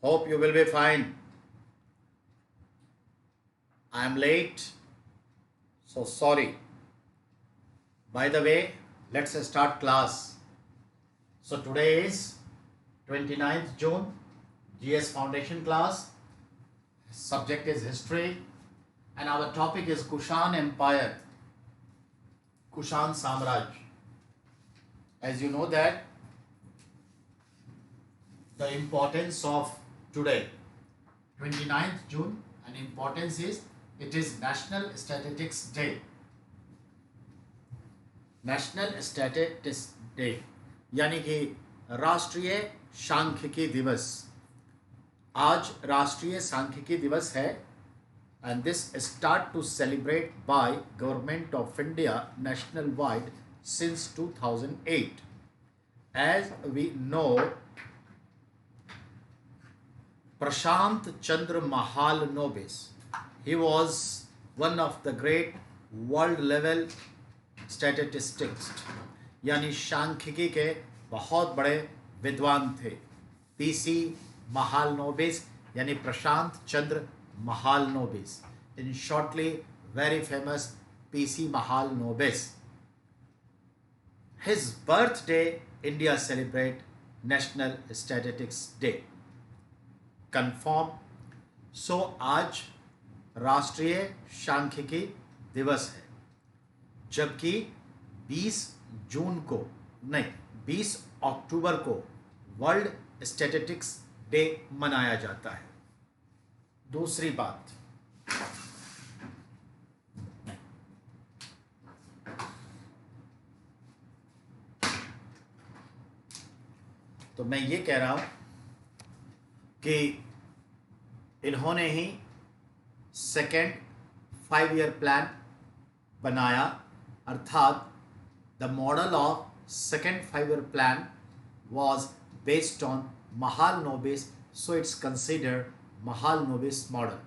Hope you will be fine. I am late, so sorry. By the way, let's start class. So today is 29th June, GS Foundation class. Subject is history and our topic is Kushan Empire, Kushan Samraj. As you know that the importance of today, 29th June, and importance is it is National Statistics Day. National statistics day यानी कि राष्ट्रीय सांख्यिकी दिवस. आज राष्ट्रीय सांख्यिकी दिवस है and this start to celebrate by Government of India national wide since 2008. As we know, Prashant Chandra Mahalanobis, he was one of the great world level statistics यानी सांख्यिकी के बहुत बड़े विद्वान थे. पीसी महालनोबिस यानी प्रशांत चंद्र महालनोबिस, इन shortly very famous PC Mahalanobis. His birthday India celebrate national statistics day confirm. So आज राष्ट्रीय सांख्यिकी दिवस है, जबकि 20 जून को नहीं 20 अक्टूबर को वर्ल्ड स्टैटिस्टिक्स डे मनाया जाता है. दूसरी बात, तो मैं ये कह रहा हूं कि इन्होंने ही सेकेंड 5 ईयर प्लान बनाया, अर्थात the model of second 5 year plan was based on Mahalanobis, so it's considered Mahalanobis model.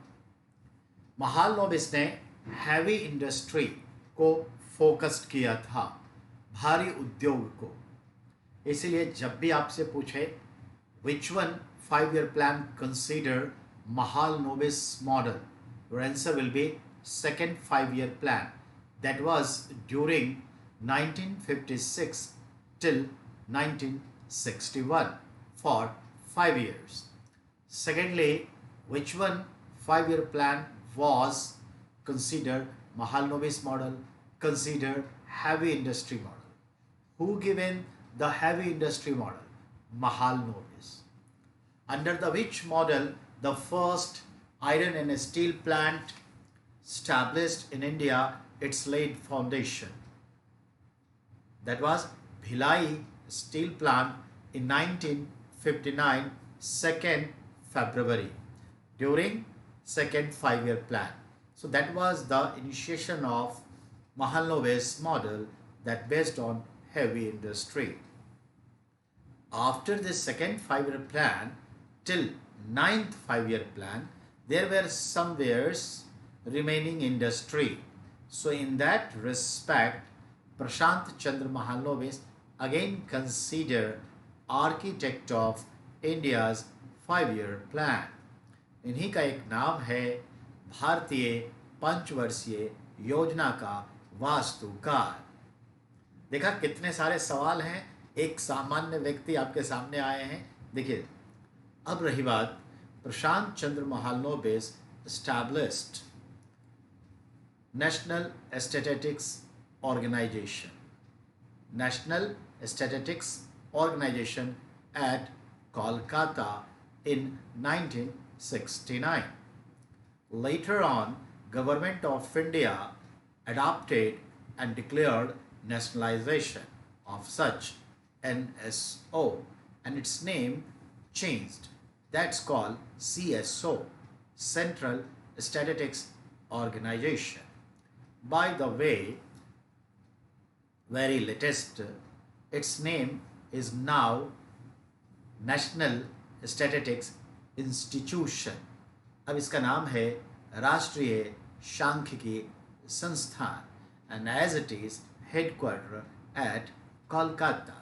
Mahalanobis ने हैवी इंडस्ट्री को फोकस्ड किया था, भारी उद्योग को. इसीलिए जब भी आपसे पूछे which one 5 year plan considered Mahalanobis model, your answer will be second 5 year plan. That was during 1956 till 1961 for 5 years. Secondly, which one 5 year plan was considered Mahalanobis model, considered heavy industry model? Who given the heavy industry model? Mahalanobis. Under the which model the first iron and steel plant established in India its laid foundation? That was Bhilai steel plant in 1959 2nd February during second 5 year plan. So that was the initiation of Mahalanobis model that based on heavy industry. After this second 5 year plan till ninth 5 year plan, there were some years remaining industry. So in that respect, Prashant Chandra Mahalanobis again considered architect of India's 5 year plan. इन्हीं का एक नाम है भारतीय पंचवर्षीय योजना का वास्तुकार. देखा कितने सारे सवाल हैं, एक सामान्य व्यक्ति आपके सामने आए हैं. देखिए, अब रही बात, प्रशांत Chandra Mahalanobis established National Statistics Organization. National Statistics Organization at Kolkata in 1969. Later on, Government of India adopted and declared nationalization of such NSO and its name changed. That's called CSO, Central Statistics Organization. By the way, very latest, its name is now National Statistics Institution. अब इसका नाम है राष्ट्रीय सांख्यिकी संस्थान, and as it is headquartered at Kolkata.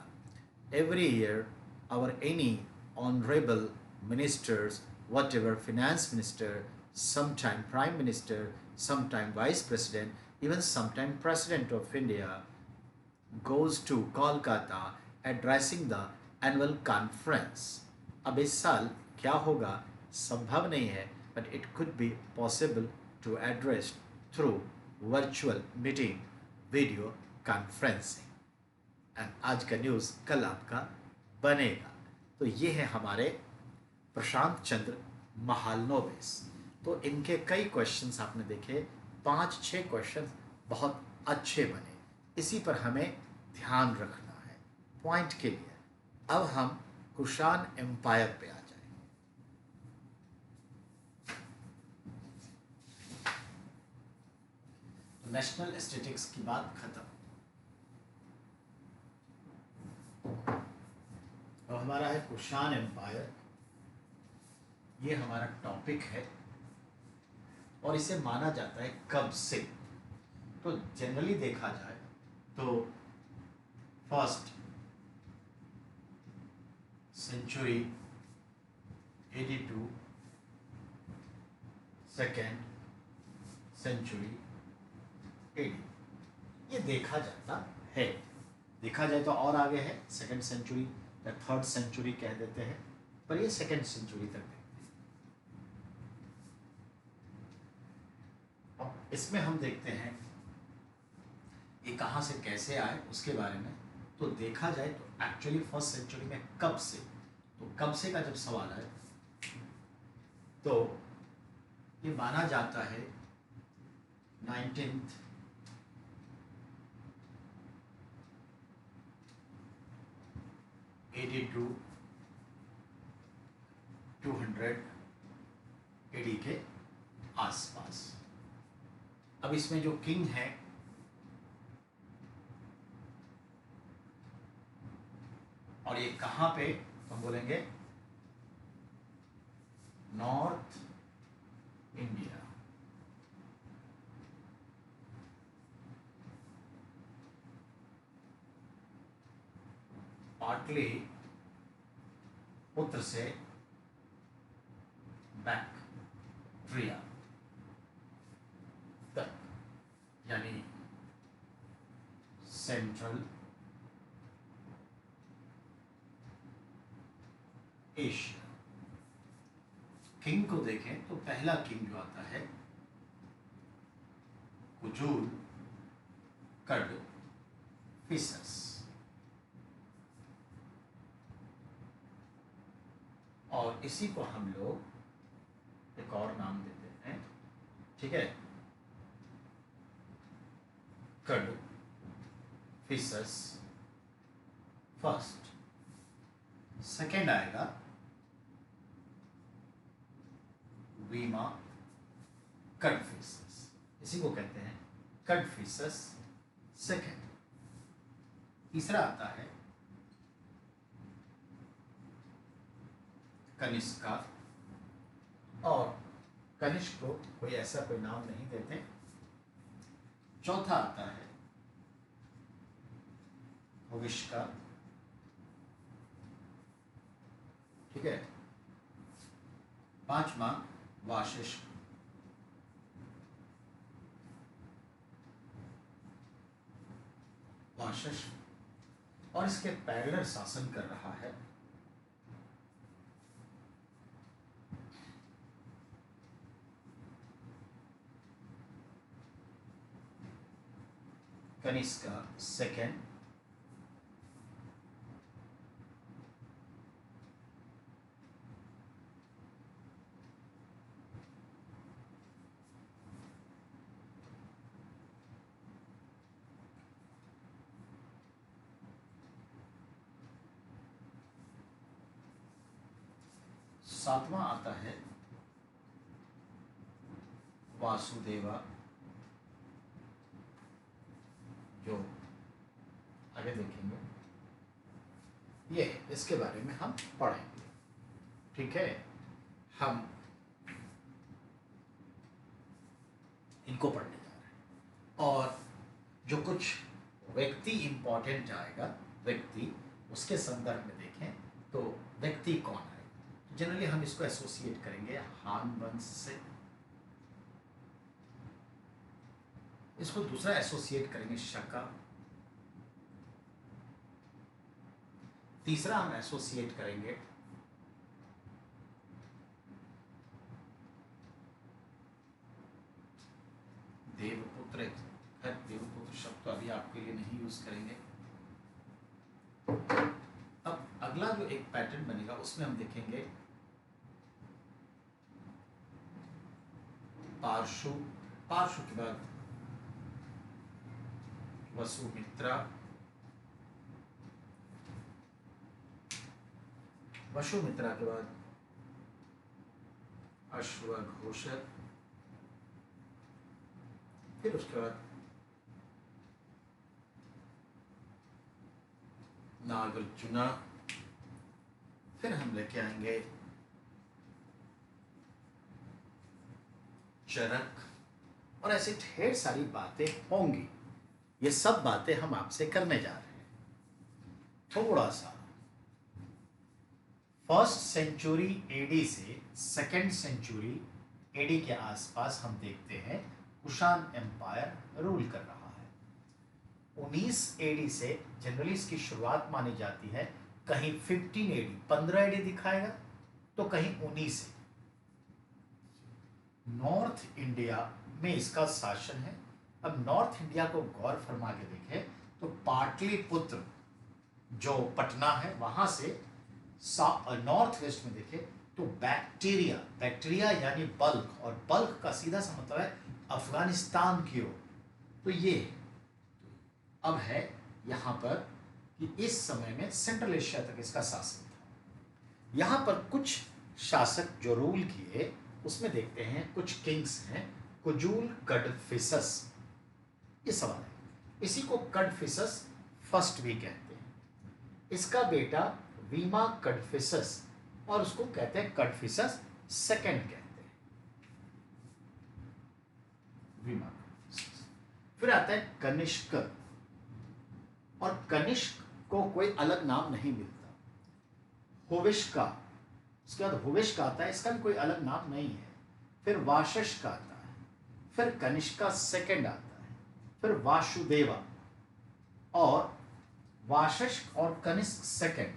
Every year, our any honorable ministers, whatever, finance minister, sometime prime minister, sometime vice president, even sometime president of India goes to Kolkata addressing the annual conference. अब इस साल क्या होगा संभव नहीं है, but it could be possible to address through virtual meeting, video conferencing. And आज का न्यूज़ कल आपका बनेगा. तो ये है हमारे प्रशांत चंद्र महालनोबिस. तो इनके कई क्वेश्चंस आपने देखे, 5-6 क्वेश्चंस बहुत अच्छे बने. इसी पर हमें ध्यान रखना है पॉइंट के लिए. अब हम कुषाण एम्पायर पे आ जाए. तो नेशनल स्टैटिक्स की बात खत्म. अब हमारा है कुषाण एम्पायर. ये हमारा टॉपिक है और इसे माना जाता है कब से. तो जनरली देखा जाए तो first century AD2, second century AD, ये देखा जाता है. देखा जाए तो और आगे है सेकेंड सेंचुरी या थर्ड सेंचुरी कह देते हैं, पर ये सेकेंड सेंचुरी तक देखते हैं. अब इसमें हम देखते हैं ये कहाँ से कैसे आए उसके बारे में. तो देखा जाए तो एक्चुअली फर्स्ट सेंचुरी में कब से, तो कब से का जब सवाल है तो ये माना जाता है 19th AD2 200 AD के आसपास. अब इसमें जो किंग है और ये कहाँ पे हम बोलेंगे नॉर्थ इंडिया. पाटली पुत्र से बैक्ट्रिया तक, यानी सेंट्रल एशिया. किंग को देखें तो पहला किंग जो आता है कुजूल कडफिसस, और इसी को हम लोग एक और नाम देते हैं, ठीक है, कडफिसस फर्स्ट. सेकेंड आएगा वीमा कडफिसस, इसी को कहते हैं कडफिसस सेकेंड. तीसरा आता है कनिष्का, और कनिष्क को कोई ऐसा कोई नाम नहीं देते. चौथा आता है भविष्का, ठीक है. पांचवा वाशिष्ठ, और इसके पैरेलल शासन कर रहा है कनिष्का सेकेंड, सातवां आता है वासुदेवा, जो आगे देखेंगे. ये इसके बारे में हम पढ़ेंगे, ठीक है. हम इनको पढ़ने जा रहे हैं, और जो कुछ व्यक्ति इंपॉर्टेंट आएगा, व्यक्ति, उसके संदर्भ में देखें तो व्यक्ति कौन है. जनरली हम इसको एसोसिएट करेंगे हान वंश से, इसको दूसरा एसोसिएट करेंगे शका, तीसरा हम एसोसिएट करेंगे देवपुत्र। है देवपुत्र शब्द तो अभी आपके लिए नहीं यूज करेंगे। अब अगला जो एक पैटर्न बनेगा उसमें हम देखेंगे पार्शु, पार्शु के बाद वसुमित्रा, वसुमित्रा के बाद अश्वघोष, फिर उसके बाद नागार्जुना, फिर हम लेके आएंगे चरक, और ऐसी ढेर सारी बातें होंगी। ये सब बातें हम आपसे करने जा रहे हैं। थोड़ा सा फर्स्ट सेंचुरी एडी से सेकेंड सेंचुरी एडी के आसपास हम देखते हैं कुषाण एम्पायर रूल कर रहा है। 19 एडी से जनरली इसकी शुरुआत मानी जाती है, कहीं 15 एडी 15 एडी दिखाएगा तो कहीं 19 एडी। नॉर्थ इंडिया में इसका शासन है। अब नॉर्थ इंडिया को गौर फरमा के देखें तो पाटलिपुत्र जो पटना है वहां से नॉर्थ वेस्ट में देखें तो बैक्टीरिया, बैक्टीरिया यानी बल्क, और बल्क का सीधा सा मतलब है अफगानिस्तान की ओर। तो ये अब है यहां पर कि इस समय में सेंट्रल एशिया तक इसका शासन था। यहां पर कुछ शासक जो रूल किए उसमें देखते हैं कुछ किंग्स हैं, कुजूल कडफिसस, ये सवाल है। इसी को कडफिसस फर्स्ट भी कहते हैं। इसका बेटा वीमा कडफिसस, और उसको कहते हैं कडफिसस सेकंड कहते हैं, वीमा कडफिसस। फिर आता है कनिष्क, और कनिष्क को कोई अलग नाम नहीं मिलता। हुविष्का, उसके बाद हुविष्का आता है, इसका भी कोई अलग नाम नहीं है। फिर वाशष्क आता है, फिर कनिष्का सेकंड आता है, फिर वासुदेवा, और वाशष्क और कनिष्क सेकंड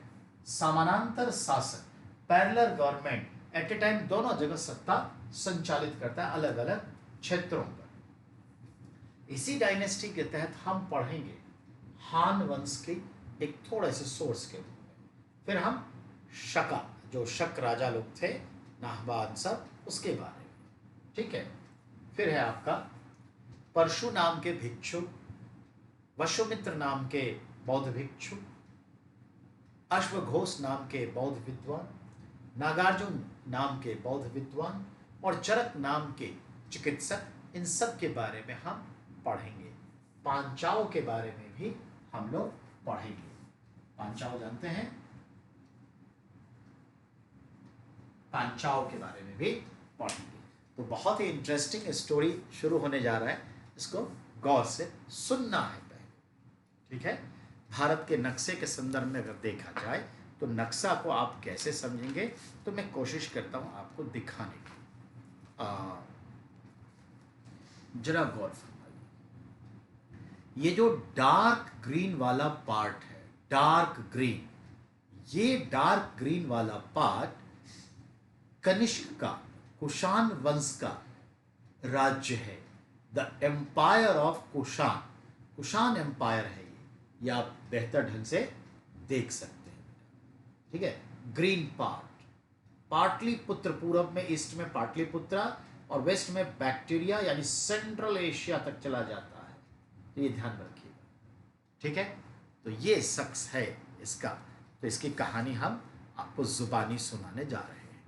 समानांतर शासक, parallel government at A time दोनों जगह सत्ता संचालित करता है अलग अलग क्षेत्रों पर। इसी डायनेस्टी के तहत हम पढ़ेंगे हान वंश के एक थोड़े से सोर्स के रूप में। फिर हम शका, जो शक राजा लोग थे नाहवान सब, उसके बारे में, ठीक है। फिर है आपका परशु नाम के भिक्षु, वसुमित्र नाम के बौद्ध भिक्षु, अश्वघोष नाम के बौद्ध विद्वान, नागार्जुन नाम के बौद्ध विद्वान, और चरक नाम के चिकित्सक, इन सब के बारे में हम पढ़ेंगे। पांचाओं के बारे में भी हम लोग पढ़ेंगे। पांचाओं जानते हैं, पांचाओं के बारे में भी पढ़ेंगे। तो बहुत ही इंटरेस्टिंग स्टोरी शुरू होने जा रहा है, इसको गौर से सुनना है पहले, ठीक है। भारत के नक्शे के संदर्भ में अगर देखा जाए तो नक्शा को आप कैसे समझेंगे, तो मैं कोशिश करता हूं आपको दिखाने की। जरा गौर फरमाइए, ये जो डार्क ग्रीन वाला पार्ट है, डार्क ग्रीन, ये डार्क ग्रीन वाला पार्ट कनिष्क का, कुषाण वंश का राज्य है। The empire of Kushan, Kushan empire है ये आप बेहतर ढंग से देख सकते हैं, ठीक है। ग्रीन पार्ट, पाटलिपुत्र पूर्व में, ईस्ट में पाटलिपुत्रा, और वेस्ट में बैक्टीरिया यानी सेंट्रल एशिया तक चला जाता है। तो ये ध्यान रखिएगा, ठीक है। तो ये शख्स है इसका, तो इसकी कहानी हम आपको जुबानी सुनाने जा रहे हैं,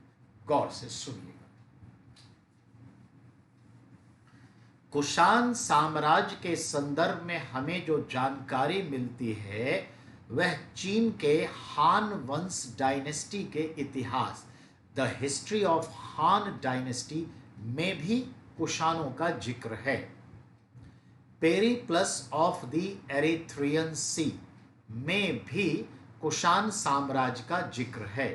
गौर से सुनिएगा। कुषाण साम्राज्य के संदर्भ में हमें जो जानकारी मिलती है वह चीन के हान वंश डायनेस्टी के इतिहास, द हिस्ट्री ऑफ हान डायनेस्टी में भी कुषाणों का जिक्र है। पेरिप्लस ऑफ द एरिथ्रियन सी में भी कुषाण साम्राज्य का जिक्र है।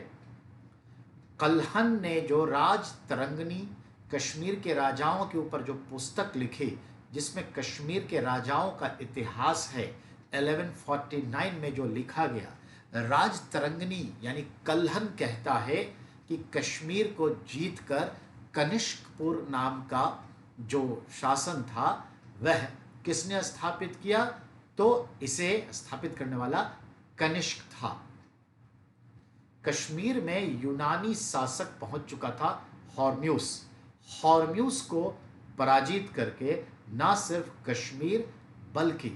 कल्हन ने जो राज तरंगनी कश्मीर के राजाओं के ऊपर जो पुस्तक लिखी, जिसमें कश्मीर के राजाओं का इतिहास है, 1149 में जो लिखा गया, राज तरंगनी यानी कल्हन कहता है कि कश्मीर को जीतकर कनिष्कपुर नाम का जो शासन था वह किसने स्थापित किया, तो इसे स्थापित करने वाला कनिष्क था। कश्मीर में यूनानी शासक पहुंच चुका था हॉर्म्यूस। हॉर्म्यूस को पराजित करके ना सिर्फ कश्मीर बल्कि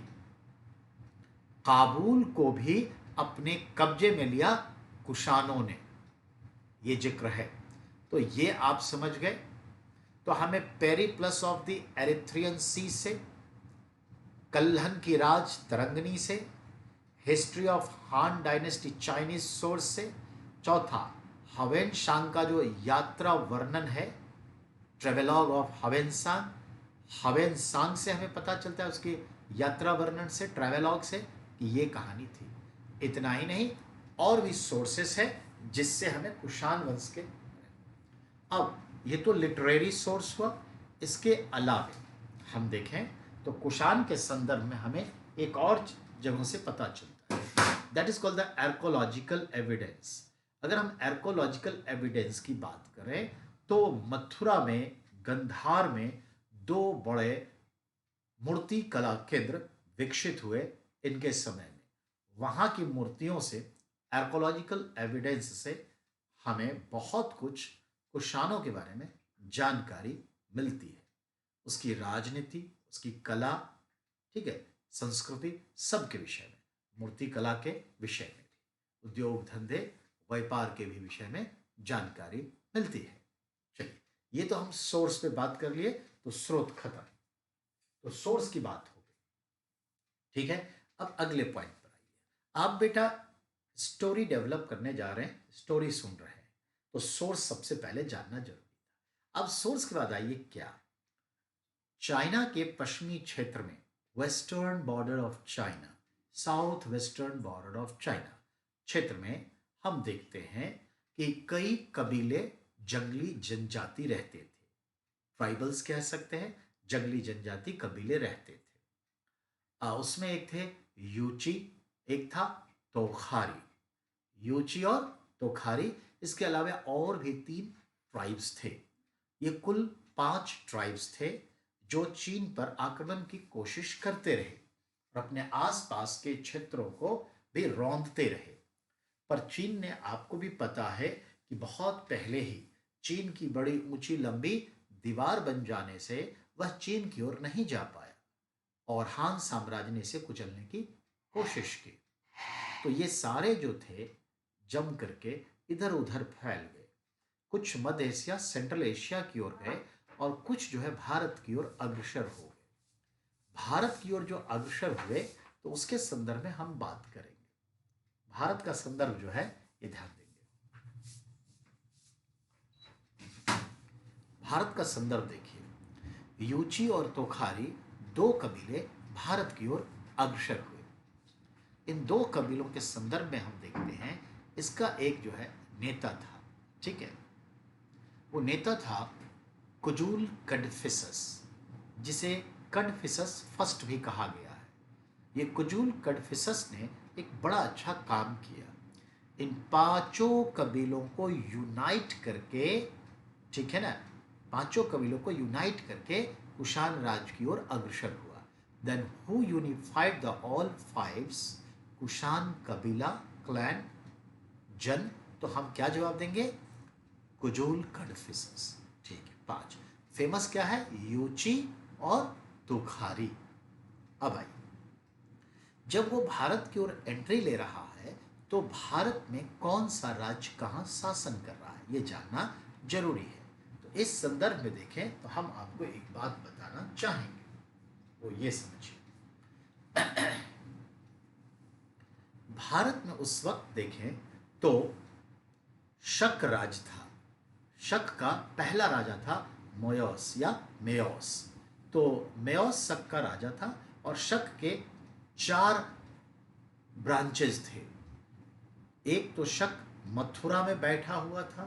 काबुल को भी अपने कब्जे में लिया कुशानों ने, ये जिक्र है। तो ये आप समझ गए। तो हमें पेरिप्लस ऑफ द एरिथ्रियन सी से, कल्हन की राज तरंगनी से, हिस्ट्री ऑफ हान डायनेस्टी चाइनीज सोर्स से, चौथा हवेन सांग का जो यात्रा वर्णन है, ट्रेवेलॉग ऑफ हवेन सांग, हवेन सांग से हमें पता चलता है उसकी यात्रा वर्णन से, ट्रेवेलॉग से, कि ये कहानी थी। इतना ही नहीं, और भी सोर्सेस है जिससे हमें कुषाण वंश के, अब ये तो लिटरेरी सोर्स हुआ। इसके अलावा हम देखें तो कुषाण के संदर्भ में हमें एक और जगहों से पता चलता है, that is called the archaeological evidence. अगर हम आर्कोलॉजिकल एविडेंस की बात करें तो मथुरा में, गंधार में दो बड़े मूर्ति कला केंद्र विकसित हुए इनके समय में। वहाँ की मूर्तियों से, आर्कोलॉजिकल एविडेंस से हमें बहुत कुछ कुषाणों के बारे में जानकारी मिलती है, उसकी राजनीति, उसकी कला, ठीक है, संस्कृति, सब के विषय में, मूर्ति कला के विषय में भी, उद्योग धंधे व्यापार के भी विषय में जानकारी मिलती है। चलिए, ये तो हम सोर्स पे बात कर लिए, तो स्रोत खत्म, तो सोर्स की बात हो गई, ठीक है। अब अगले पॉइंट पर आइए। आप बेटा स्टोरी डेवलप करने जा रहे हैं, स्टोरी सुन रहे हैं, तो सोर्स सबसे पहले जानना जरूरी था। अब सोर्स के बाद आइए क्या, चाइना के पश्चिमी क्षेत्र में, western border of China, south western border of China क्षेत्र में हम देखते हैं कि कई कबीले, जंगली जनजाति रहते थे। ट्राइबल्स कह सकते हैं, जंगली जनजाति कबीले रहते थे। उसमें एक थे यूची, एक था तोखारी। यूची और तोखारी, इसके अलावा और भी 3 ट्राइब्स थे। ये कुल 5 ट्राइब्स थे जो चीन पर आक्रमण की कोशिश करते रहे और अपने आसपास के क्षेत्रों को भी रौंदते रहे। पर चीन ने, आपको भी पता है कि बहुत पहले ही चीन की बड़ी ऊंची लंबी दीवार बन जाने से वह चीन की ओर नहीं जा पाया और हान साम्राज्य ने इसे कुचलने की कोशिश की। तो ये सारे जो थे जम करके इधर उधर फैल गए, कुछ मध्य एशिया, सेंट्रल एशिया की ओर गए और कुछ जो है भारत की ओर अग्रसर हो गए। भारत की ओर जो अग्रसर हुए तो उसके संदर्भ में हम बात करेंगे। भारत का संदर्भ जो है ये ध्यान देंगे। भारत का संदर्भ देखिए, यूची और तोखारी 2 कबीले भारत की ओर अग्रसर हुए। इन 2 कबीलों के संदर्भ में हम देखते हैं, इसका एक जो है नेता था, ठीक है, वो नेता था कुजूल कड़फिसस, जिसे कड़फिसस फर्स्ट भी कहा गया है। ये कुजूल कड़फिसस ने एक बड़ा अच्छा काम किया, इन 5 कबीलों को यूनाइट करके, ठीक है ना, 5 कबीलों को यूनाइट करके कुषाण राज की ओर अग्रसर हुआ। Then who unified the all 5 Kushan कबीला, क्लैन, जन, तो हम क्या जवाब देंगे, कुजूल कड़फिसस, ठीक है। 5 फेमस क्या है, यूची और तोखारी। अब आइए, जब वो भारत की ओर एंट्री ले रहा है तो भारत में कौन सा राज्य कहां शासन कर रहा है, ये जानना जरूरी है। तो इस संदर्भ में देखें तो हम आपको एक बात बताना चाहेंगे, वो ये समझिए। भारत में उस वक्त देखें तो शक राज था। शक का पहला राजा था मोयोस या मेयोस। तो मेयोस शक का राजा था और शक के 4 ब्रांचेस थे। एक तो शक मथुरा में बैठा हुआ था,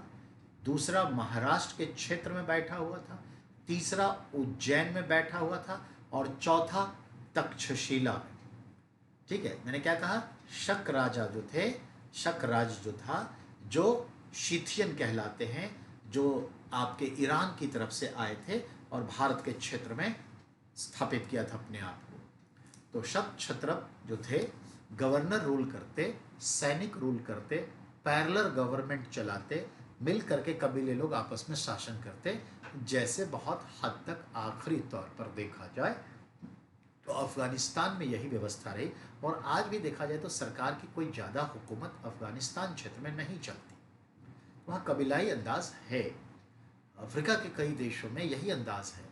दूसरा महाराष्ट्र के क्षेत्र में बैठा हुआ था, तीसरा उज्जैन में बैठा हुआ था, और चौथा तक्षशिला में। ठीक है, मैंने क्या कहा, शक राजा जो थे, शक राज जो था, जो शीथियन कहलाते हैं, जो आपके ईरान की तरफ से आए थे और भारत के क्षेत्र में स्थापित किया था अपने आप को। तो शक क्षत्रप जो थे, गवर्नर रूल करते, सैनिक रूल करते, पैरेलल गवर्नमेंट चलाते, मिल करके कबीले लोग आपस में शासन करते। जैसे बहुत हद तक आखिरी तौर पर देखा जाए तो अफगानिस्तान में यही व्यवस्था रही, और आज भी देखा जाए तो सरकार की कोई ज़्यादा हुकूमत अफगानिस्तान क्षेत्र में नहीं चलती, वहाँ कबीलाई अंदाज है। अफ्रीका के कई देशों में यही अंदाज है।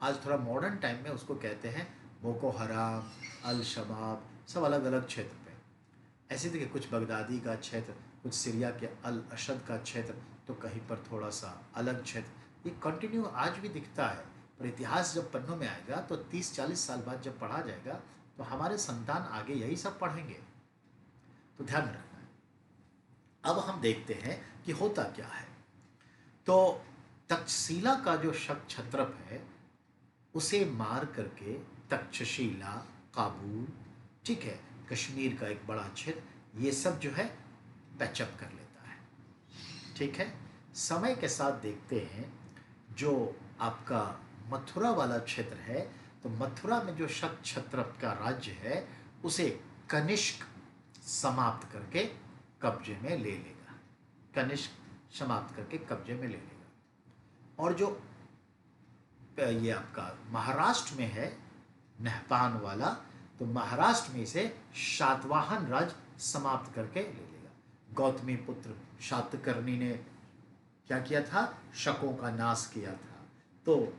आज थोड़ा मॉडर्न टाइम में उसको कहते हैं बोको हराम, अल शबाब, सब अलग अलग क्षेत्र पे। ऐसे देखिए, कुछ बगदादी का क्षेत्र, कुछ सीरिया के अल अशद का क्षेत्र, तो कहीं पर थोड़ा सा अलग क्षेत्र, ये कंटिन्यू आज भी दिखता है। पर इतिहास जब पन्नों में आएगा तो 30-40 साल बाद जब पढ़ा जाएगा तो हमारे संतान आगे यही सब पढ़ेंगे, तो ध्यान रखना है। अब हम देखते हैं कि होता क्या है। तो तक्षशिला का जो शक क्षत्रप है, उसे मार करके तक्षशिला, काबुल, ठीक है, कश्मीर का एक बड़ा क्षेत्र, ये सब जो है पैचअप कर लेता है। ठीक है, समय के साथ देखते हैं जो आपका मथुरा वाला क्षेत्र है, तो मथुरा में जो शक क्षत्रप का राज्य है, उसे कनिष्क समाप्त करके कब्जे में ले लेगा। कनिष्क समाप्त करके कब्जे में ले लेगा। और जो ये आपका महाराष्ट्र में है नहपान वाला, तो महाराष्ट्र में इसे शातवाहन राज समाप्त करके ले लेगा। गौतमी पुत्र शातकर्णी ने क्या किया था, शकों का नाश किया था। तो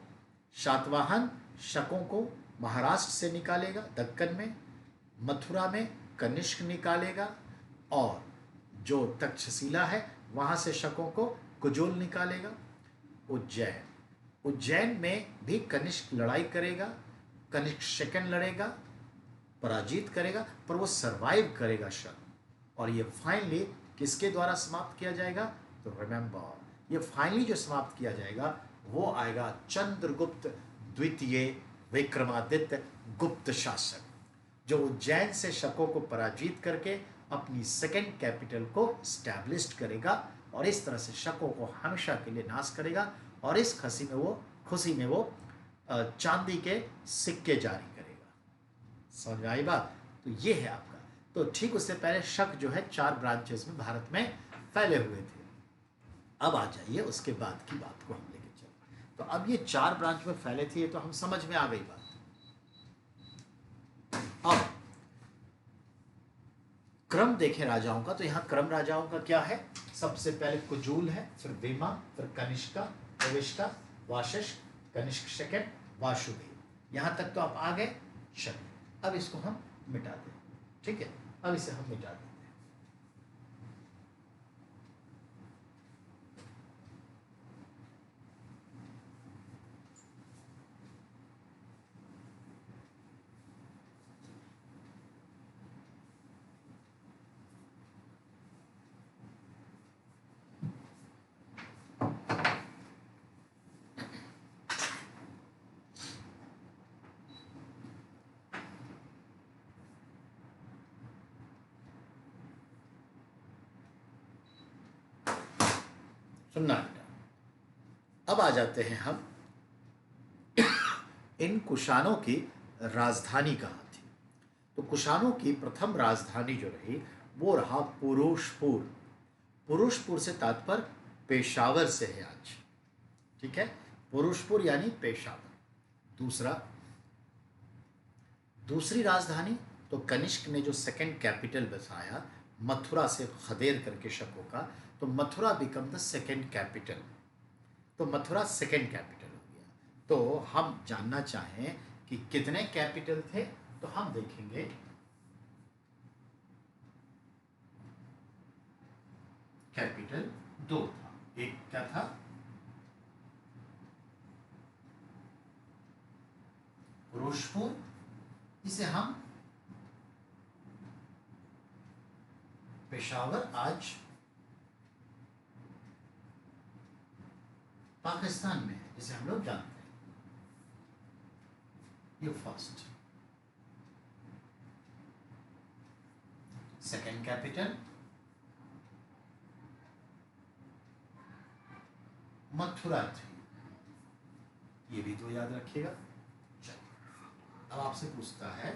शातवाहन शकों को महाराष्ट्र से निकालेगा, दक्कन में, मथुरा में कनिष्क निकालेगा, और जो तक्षशिला है वहां से शकों को कुजोल निकालेगा। उज्जैन में भी कनिष्क लड़ाई करेगा, कनिष्क सेकंड लड़ेगा, पराजित करेगा, पर वो सरवाइव करेगा शक। और ये फाइनली किसके द्वारा समाप्त किया जाएगा, तो रिमेंबर, ये फाइनली जो समाप्त किया जाएगा वो आएगा चंद्रगुप्त द्वितीय विक्रमादित्य गुप्त शासक, जो उज्जैन से शकों को पराजित करके अपनी सेकंड कैपिटल को स्टैब्लिश करेगा, और इस तरह से शकों को हमेशा के लिए नाश करेगा। और इस खुशी में वो चांदी के सिक्के जारी करेगा। समझ में आई बात? तो ये है आपका। तो ठीक उससे पहले शक जो है 4 ब्रांचेस में भारत में फैले हुए थे। अब आ जाइए उसके बाद की बात को हम लेके चलते। तो अब ये 4 ब्रांच में फैले थे, तो हम समझ में आ गई बात। अब क्रम देखें राजाओं का, तो यहाँ क्रम राजाओं का क्या है, सबसे पहले कुजूल है, फिर भीमा, फिर कनिष्का, प्रविष्टा, वाशिष्ठ, कनिष्क सेकंड, वासुदेव। यहाँ तक तो आप आ गए। चलिए अब इसको हम मिटा दें। ठीक है, अब इसे हम मिटा दें। सुनना बेटा, अब आ जाते हैं हम इन कुषाणों की राजधानी कहाँ थी। तो कुषाणों की प्रथम राजधानी जो रही वो रहा पुरुषपुर। पुरुषपुर से तात्पर्य पेशावर से है आज। ठीक है, पुरुषपुर यानी पेशावर। दूसरी राजधानी तो कनिष्क ने जो सेकंड कैपिटल बसाया मथुरा से खदेड़ करके शकों का, तो Mathura become the second capital. तो मथुरा सेकंड कैपिटल हो गया। तो हम जानना चाहें कि कितने कैपिटल थे, तो हम देखेंगे कैपिटल 2 था। एक क्या था, पुरुषपुर, इसे हम पेशावर आज पाकिस्तान में है, जिसे हम लोग जानते हैं। ये फर्स्ट। सेकेंड कैपिटल मथुरा थी, ये भी तो याद रखिएगा। चलिए अब आपसे पूछता है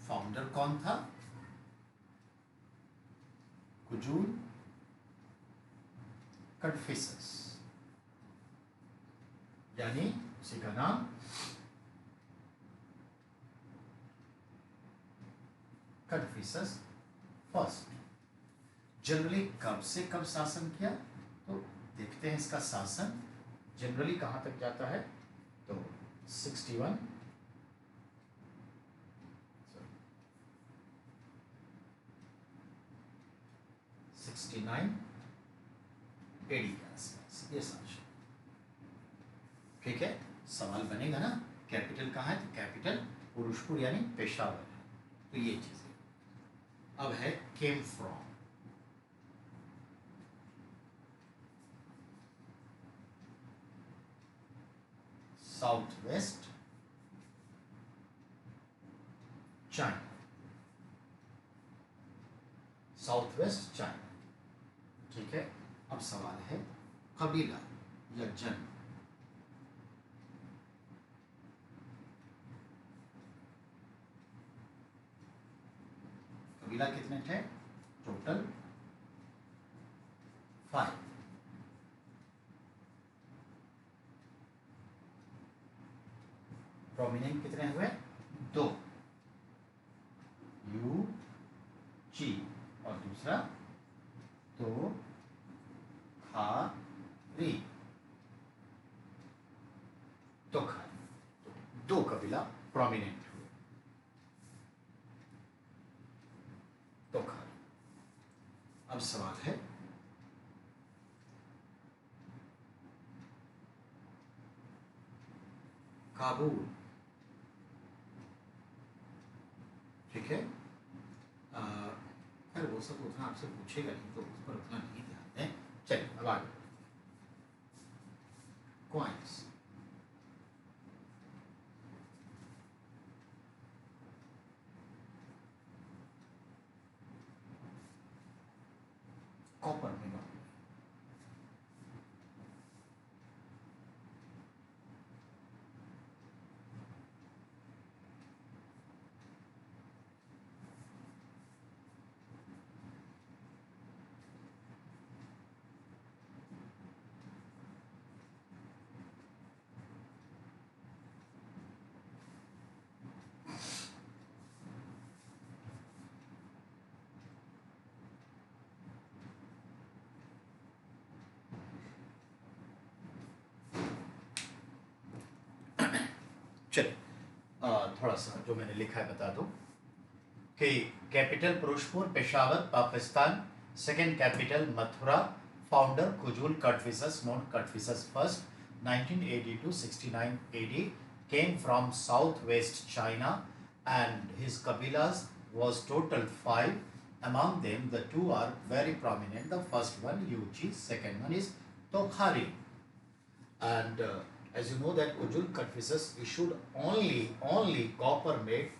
फाउंडर कौन था? कुजूल कन्फ्यूशस, यानी उसी का नाम कन्फ्यूशस फर्स्ट। जनरली कब से कब शासन किया, तो देखते हैं इसका शासन जनरली कहां तक जाता है। तो 61 69 एडी के आसपास ये शासन। ठीक है, सवाल बनेगा ना कैपिटल कहाँ है, तो कैपिटल पुरुषपुर यानी पेशावर है। तो ये चीजें। अब है came from. South west China, south west China. ठीक है, अब सवाल है कबीला या जन्म। कबीला कितने थे टोटल? 5। प्रोमिनेंट कितने हुए? 2, यू ची, और दूसरा तो खा री, तो खा। दो कबीला प्रोमिनेंट हुए, तो खा। अब सवाल है काबुल। ठीक है, खैर वो सब उतना आपसे पूछेगा नहीं, तो उस पर उतना नहीं ध्यान दें। चलिए अब आगे। कॉइन्स, कॉपर में बात। चलिए थोड़ा सा जो मैंने लिखा है बता दूं कि capital Firozpur Peshawar Pakistan, second capital Mathura, founder Kujula Kadphises known Kadphises first 1980 to 69 AD, came from southwest China and his kabilas was total 5. Among them the two are very prominent. The first one Yuchi, second one is Tokhari. And as you know that Ujul Confucius issued only copper made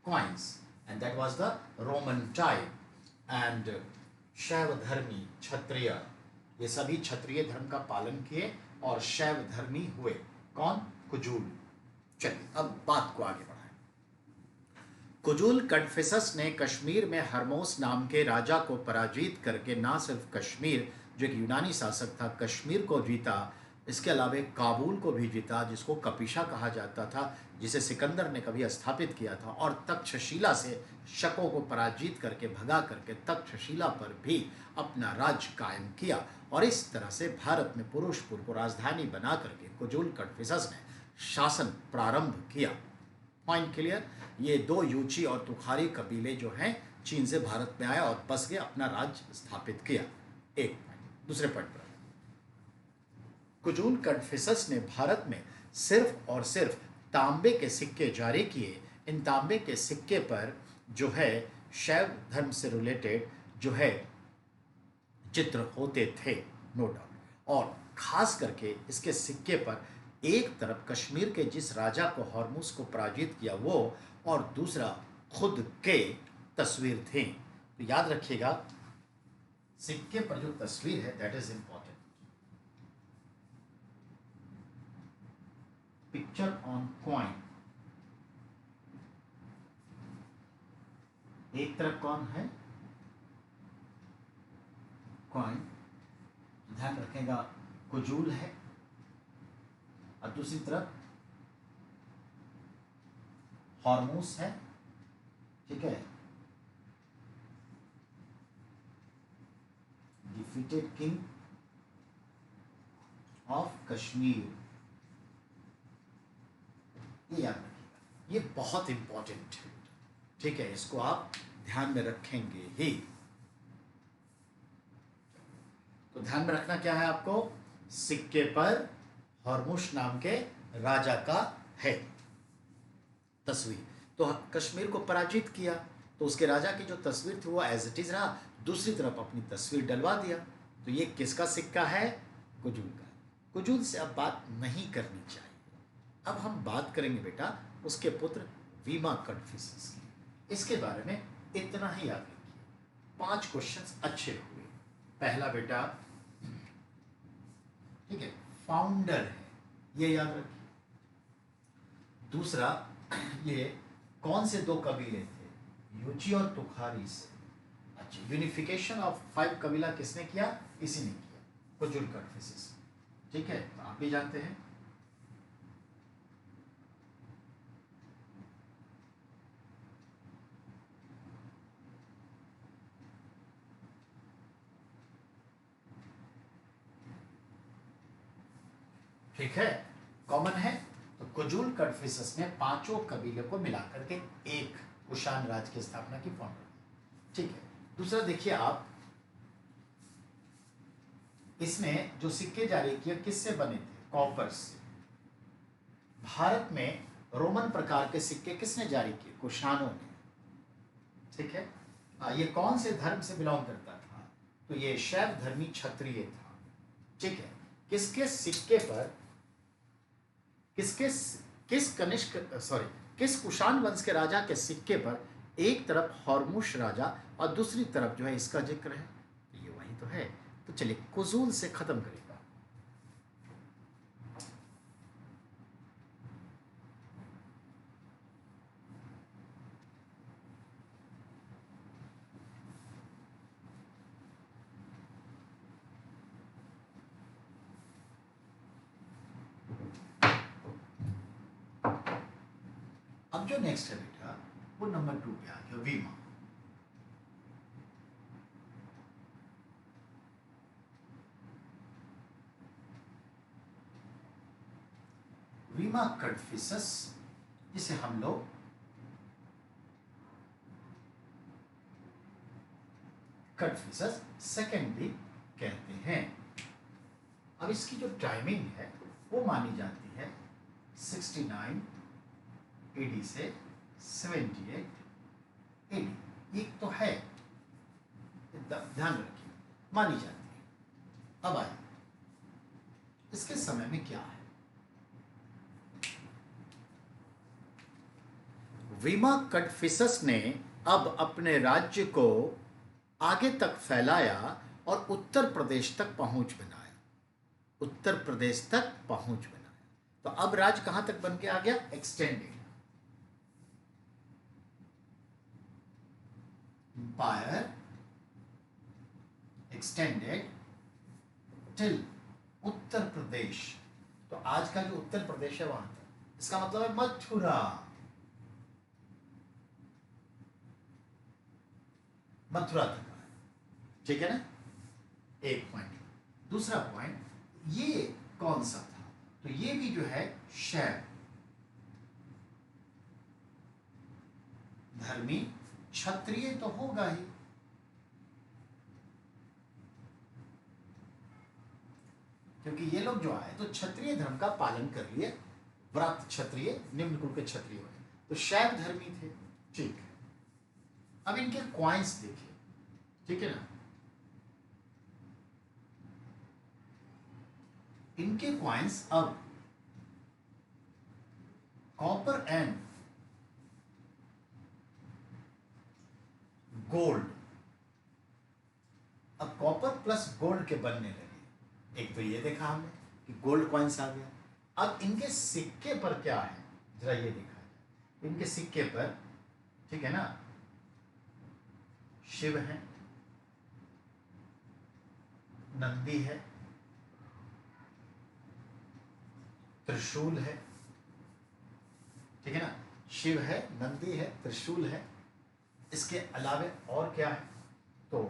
coins, and that was the Roman type. And शैव धर्मी क्षत्रिय, ये सभी क्षत्रिय धर्म का पालन किए और शैव धर्मी हुए। कौन? कुजूल। चलिए अब बात को आगे बढ़ाएं। कुजूल कन्फिसस ने कश्मीर में हरमोस नाम के राजा को पराजित करके ना सिर्फ कश्मीर, जो एक यूनानी शासक था, कश्मीर को जीता, इसके अलावा काबुल को भी जीता, जिसको कपिशा कहा जाता था, जिसे सिकंदर ने कभी स्थापित किया था, और तक्षशिला से शकों को पराजित करके भगा करके तक्षशिला पर भी अपना राज्य कायम किया। और इस तरह से भारत में फिरोजपुर को राजधानी बना करके कुजूल कन्फिसस ने शासन प्रारंभ किया। Point clear? ये दो यूची और तुखारी कबीले जो हैं चीन से भारत में आए और बस गए, अपना राज्य स्थापित किया। एक पॉइंट। दूसरे पॉइंट पर कुजूल कन्फिसस ने भारत में सिर्फ और सिर्फ तांबे के सिक्के जारी किए। इन तांबे के सिक्के पर जो है शैव धर्म से रिलेटेड जो है चित्र होते थे। No doubt. और खास करके इसके सिक्के पर एक तरफ कश्मीर के जिस राजा को हॉर्मुस को पराजित किया वो, और दूसरा खुद के तस्वीर थे। तो याद रखिएगा सिक्के पर जो तस्वीर है that is important. Picture on coin, एक तरफ कौन है कॉइन, ध्यान रखेगा कुजूल है, और दूसरी तरफ हॉर्मुस है, ठीक है, डिफीटेड किंग ऑफ कश्मीर। ये याद रखिएगा, ये बहुत इंपॉर्टेंट है, ठीक है, इसको आप ध्यान में रखेंगे ही। तो ध्यान में रखना क्या है आपको, सिक्के पर हॉर्मुस नाम के राजा का है तस्वीर। तो कश्मीर को पराजित किया तो उसके राजा की जो तस्वीर थी वो एज इट इज रहा, दूसरी तरफ अपनी तस्वीर डलवा दिया। तो ये किसका सिक्का है, कुजूल का। कुजूल से अब बात नहीं करनी चाहिए। अब हम बात करेंगे बेटा उसके पुत्र वीमा कडफिसेस की। इसके बारे में इतना ही याद रखिए, 5 क्वेश्चंस अच्छे हुए। पहला बेटा, ठीक है, फाउंडर है, ये याद रखिए। दूसरा, ये कौन से 2 कबीले थे, यूची और तुखारी से। अच्छा, यूनिफिकेशन ऑफ 5 कबीला किसने किया, इसी ने किया, कुजुल कडफिसेस, ठीक है, तो आप भी जानते हैं। ठीक है, कॉमन है। तो कुजुल कडफिसेस ने 5 कबीले को मिलाकर के एक कुषाण राज्य की स्थापना की, फॉर्म, ठीक है। दूसरा देखिए आप, इसमें जो सिक्के जारी किए किससे बने थे, कॉपर से। भारत में रोमन प्रकार के सिक्के किसने जारी किए, कुषाणों ने, ठीक है। ये कौन से धर्म से बिलोंग करता था, तो ये शैव धर्मी क्षत्रिय था, ठीक है। किसके सिक्के पर, किस कुषाण वंश के राजा के सिक्के पर एक तरफ हॉर्मुस राजा और दूसरी तरफ जो है इसका जिक्र है, तो ये वही तो है। तो चलिए कुजूल से खत्म करेगा। अब जो नेक्स्ट है बेटा वो नंबर 2 पे आ गया, वीमा। वीमा कडफिसेस, जिसे हम लोग कडफिसेस सेकेंड भी कहते हैं। अब इसकी जो टाइमिंग है वो मानी जाती है 69 एडी से 78 एडी, एक तो है, ध्यान रखिए, मानी जाती है। अब आइए इसके समय में क्या है। वीमा कडफिसेस ने अब अपने राज्य को आगे तक फैलाया और उत्तर प्रदेश तक पहुंच बनाया, उत्तर प्रदेश तक पहुंच बनाया। तो अब राज्य कहां तक बन के आ गया, extended. Empire extended till Uttar Pradesh. तो आज का जो उत्तर प्रदेश है वहां तक, इसका मतलब है मथुरा, मथुरा तक आया, ठीक है ना, एक पॉइंट। दूसरा पॉइंट, ये कौन सा था, तो ये भी जो है शैव धर्मी क्षत्रिय तो होगा ही, क्योंकि ये लोग जो आए तो क्षत्रिय धर्म का पालन कर लिए, व्रत क्षत्रिय, निम्न कुल के क्षत्रिय होते, तो शैव धर्मी थे, ठीक है। अब इनके क्वाइंस देखिए, ठीक है ना, इनके कॉइन्स अब कॉपर एंड गोल्ड, अब कॉपर प्लस गोल्ड के बनने लगे। एक तो ये देखा हमने कि गोल्ड कॉइन्स आ गया। अब इनके सिक्के पर क्या है जरा ये देखा जाए। इनके सिक्के पर, ठीक है ना, शिव है, नंदी है, त्रिशूल है, ठीक है ना, शिव है, नंदी है, त्रिशूल है। इसके अलावे और क्या है, तो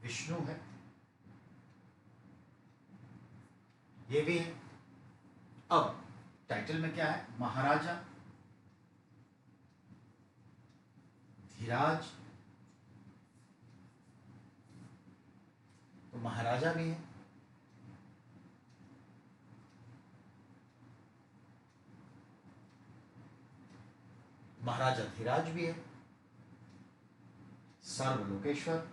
विष्णु है, ये भी है। अब टाइटल में क्या है, महाराजा, धीराज, तो महाराजा भी है, महाराजा धीराज भी है, सर्वलोकेश्वर,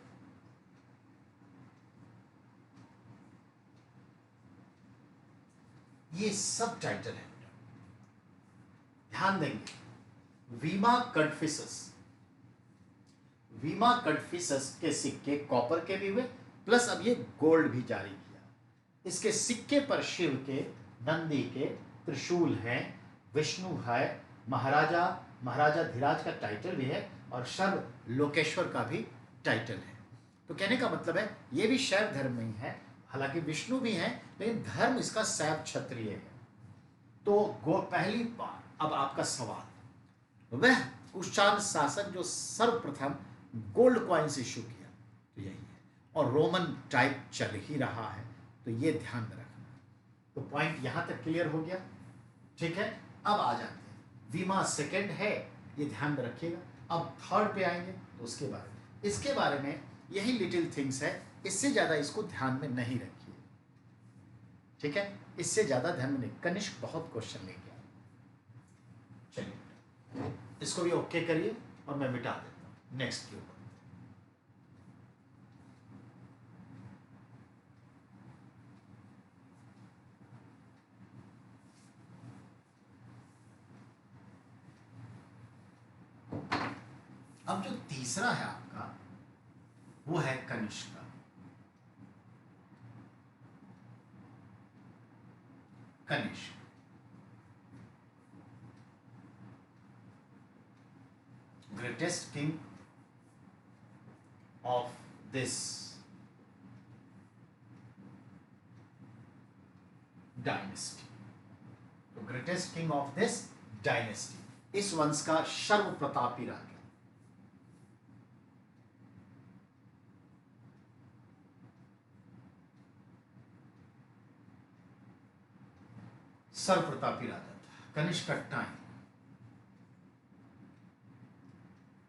ये सब टाइटल है। ध्यान देंगे, वीमा कटफिसस, वीमा कटफिसस के सिक्के कॉपर के भी हुए, प्लस अब ये गोल्ड भी जारी किया। इसके सिक्के पर शिव के, नंदी के, त्रिशूल है, विष्णु है, महाराजा, महाराजा धीराज का टाइटल भी है, और सर्व लोकेश्वर का भी टाइटल है। तो कहने का मतलब है ये भी शैव धर्म में ही है, हालांकि विष्णु भी है, लेकिन धर्म इसका शैव क्षत्रिय है। तो पहली बार अब आपका सवाल, वह कुषाण शासक जो सर्वप्रथम गोल्ड कॉइन्स इश्यू किया, तो यही है, और रोमन टाइप चल ही रहा है, तो ये ध्यान में रखना। तो पॉइंट यहां तक क्लियर हो गया, ठीक है। अब आ जाते हैं, वीमा सेकंड है, ये ध्यान में रखिएगा। अब थर्ड पे आएंगे तो उसके बारे में, इसके बारे में यही लिटिल थिंग्स है, इससे ज्यादा इसको ध्यान में नहीं रखिए, ठीक है, इससे ज्यादा ध्यान में नहीं। कनिष्क बहुत क्वेश्चन लेके आया, चलिए इसको भी ओके करिए और मैं मिटा देता हूं नेक्स्ट के ऊपर। अब जो तीसरा है आपका, वो है कनिष्क का। Kanishka greatest king of this dynasty, तो greatest king of this dynasty, इस वंश का सर्व प्रतापी राजा, सर्वप्रतापी राजा था। कनिष्क का टाइम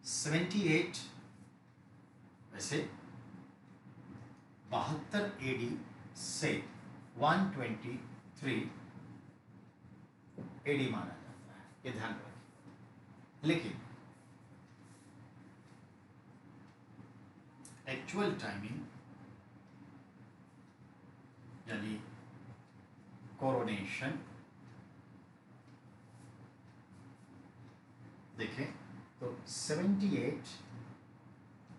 78, वैसे 72 एडी से 123 एडी माना जाता है, ये ध्यान रखिए। लेकिन एक्चुअल टाइमिंग यानी कोरोनेशन देखें तो 78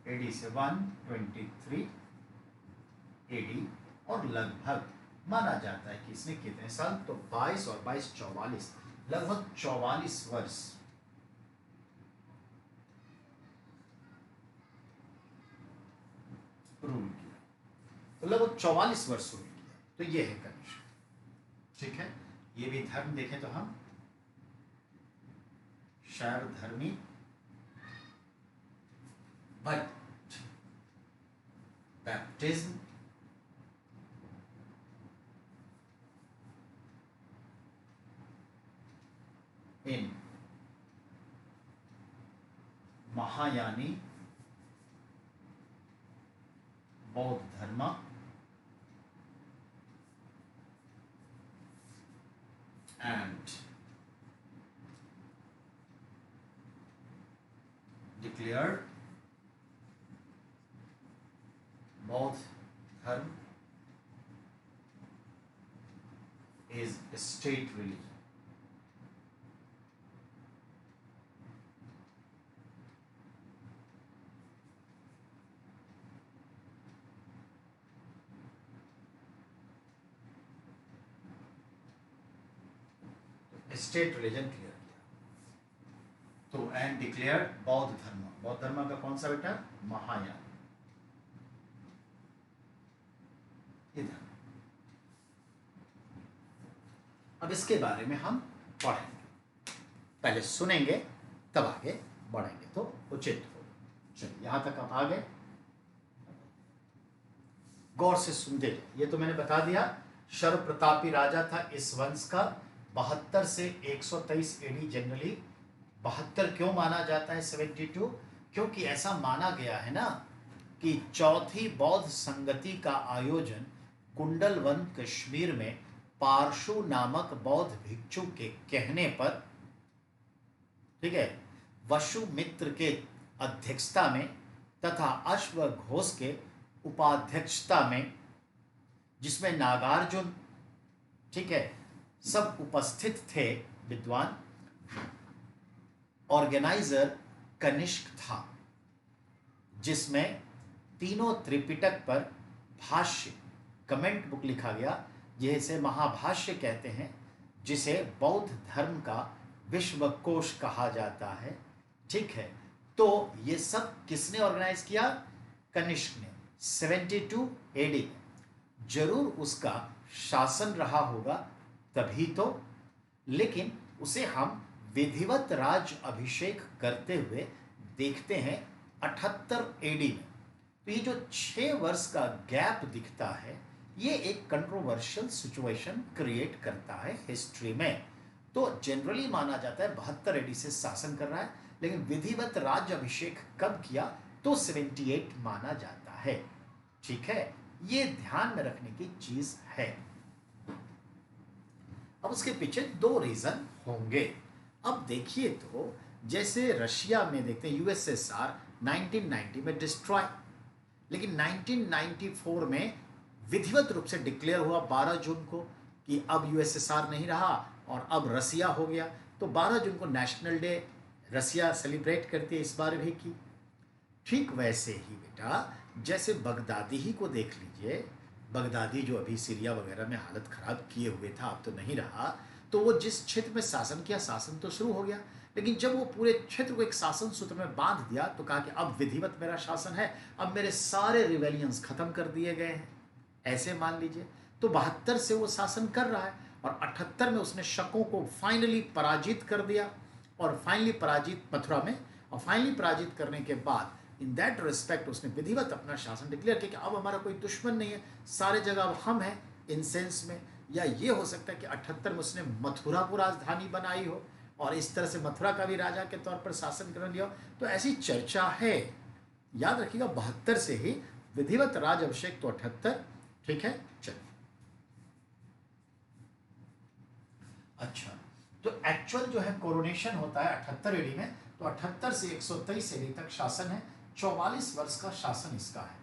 एडी से 123 एडी, और लगभग माना जाता है कि इसने कितने साल, तो 22 और 22 44, लगभग 44 वर्ष रूल किया, तो लगभग 44 वर्ष रूल किया। तो ये है कनिष्क, ठीक है। ये भी धर्म देखें तो हम शैव धर्मी, बट बैप्टिज्म इन महायानी बौद्ध धर्म and declared बौद्ध धर्म is state religion. State religion clear किया तो एंड डिक्लेयर बौद्ध धर्म। बौद्ध धर्म का कौन सा बेटा? महायान। इधर अब इसके बारे में हम पढ़ेंगे, पहले सुनेंगे तब आगे बढ़ेंगे तो उचित होगा। चलिए यहां तक आप आ गए, गौर से सुनते जाए। ये तो मैंने बता दिया, सर्व प्रतापी राजा था इस वंश का। 72 से 123 एडी जनरली 72 क्यों माना जाता है 72? क्योंकि ऐसा माना गया है ना कि चौथी बौद्ध संगति का आयोजन कुंडलवन कश्मीर में पारशु नामक बौद्ध भिक्षु के कहने पर, ठीक है, वसुमित्र के अध्यक्षता में तथा अश्वघोष के उपाध्यक्षता में, जिसमें नागार्जुन, ठीक है, सब उपस्थित थे विद्वान। ऑर्गेनाइजर कनिष्क था, जिसमें तीनों त्रिपिटक पर भाष्य, कमेंट बुक लिखा गया, जिसे महाभाष्य कहते हैं, जिसे बौद्ध धर्म का विश्वकोश कहा जाता है। ठीक है, तो ये सब किसने ऑर्गेनाइज किया? कनिष्क ने 72 एडी में। जरूर उसका शासन रहा होगा तभी तो, लेकिन उसे हम विधिवत राज अभिषेक करते हुए देखते हैं 78 एडी में। तो ये जो 6 वर्ष का गैप दिखता है, ये एक कंट्रोवर्शियल सिचुएशन क्रिएट करता है हिस्ट्री में। तो जनरली माना जाता है 72 एडी से शासन कर रहा है, लेकिन विधिवत राज अभिषेक कब किया तो 78 माना जाता है। ठीक है, ये ध्यान में रखने की चीज है। अब उसके पीछे 2 रीजन होंगे। अब देखिए तो जैसे रशिया में देखते हैं यूएसएसआर 1990 में डिस्ट्रॉय, लेकिन 1994 में विधिवत रूप से डिक्लेयर हुआ 12 जून को कि अब यूएसएसआर नहीं रहा और अब रसिया हो गया। तो 12 जून को नेशनल डे रसिया सेलिब्रेट करती है, इस बार भी की। ठीक वैसे ही बेटा जैसे बगदादी ही को देख लीजिए, बगदादी जो अभी सीरिया वगैरह में हालत खराब किए हुए था, अब तो नहीं रहा। तो वो जिस क्षेत्र में शासन किया, शासन तो शुरू हो गया, लेकिन जब वो पूरे क्षेत्र को एक शासन सूत्र में बांध दिया तो कहा कि अब विधिवत मेरा शासन है, अब मेरे सारे रिवेलियंस खत्म कर दिए गए हैं, ऐसे मान लीजिए। तो 72 से वो शासन कर रहा है और 78 में उसने शकों को फाइनली पराजित कर दिया, और फाइनली पराजित मथुरा में, और फाइनली पराजित करने के बाद इन दैट रिस्पेक्ट उसने विधिवत अपना शासन डिक्लेयर किया कि अब हमारा कोई दुश्मन नहीं है, सारे जगह अब हम हैं इन सेंस में। या ये हो सकता है कि 78 में उसने मथुरा को राजधानी बनाई हो और इस तरह से मथुरा का भी राजा के तौर पर शासन कर लिया हो। तो ऐसी चर्चा है, याद रखिएगा 72 से ही विधिवत राज अभिषेक तो 78। ठीक है, चलिए। अच्छा, तो एक्चुअल जो है कोरोनेशन होता है 78 एडी में, तो 78 से 123 एडी तक शासन है, 44 वर्ष का शासन इसका है।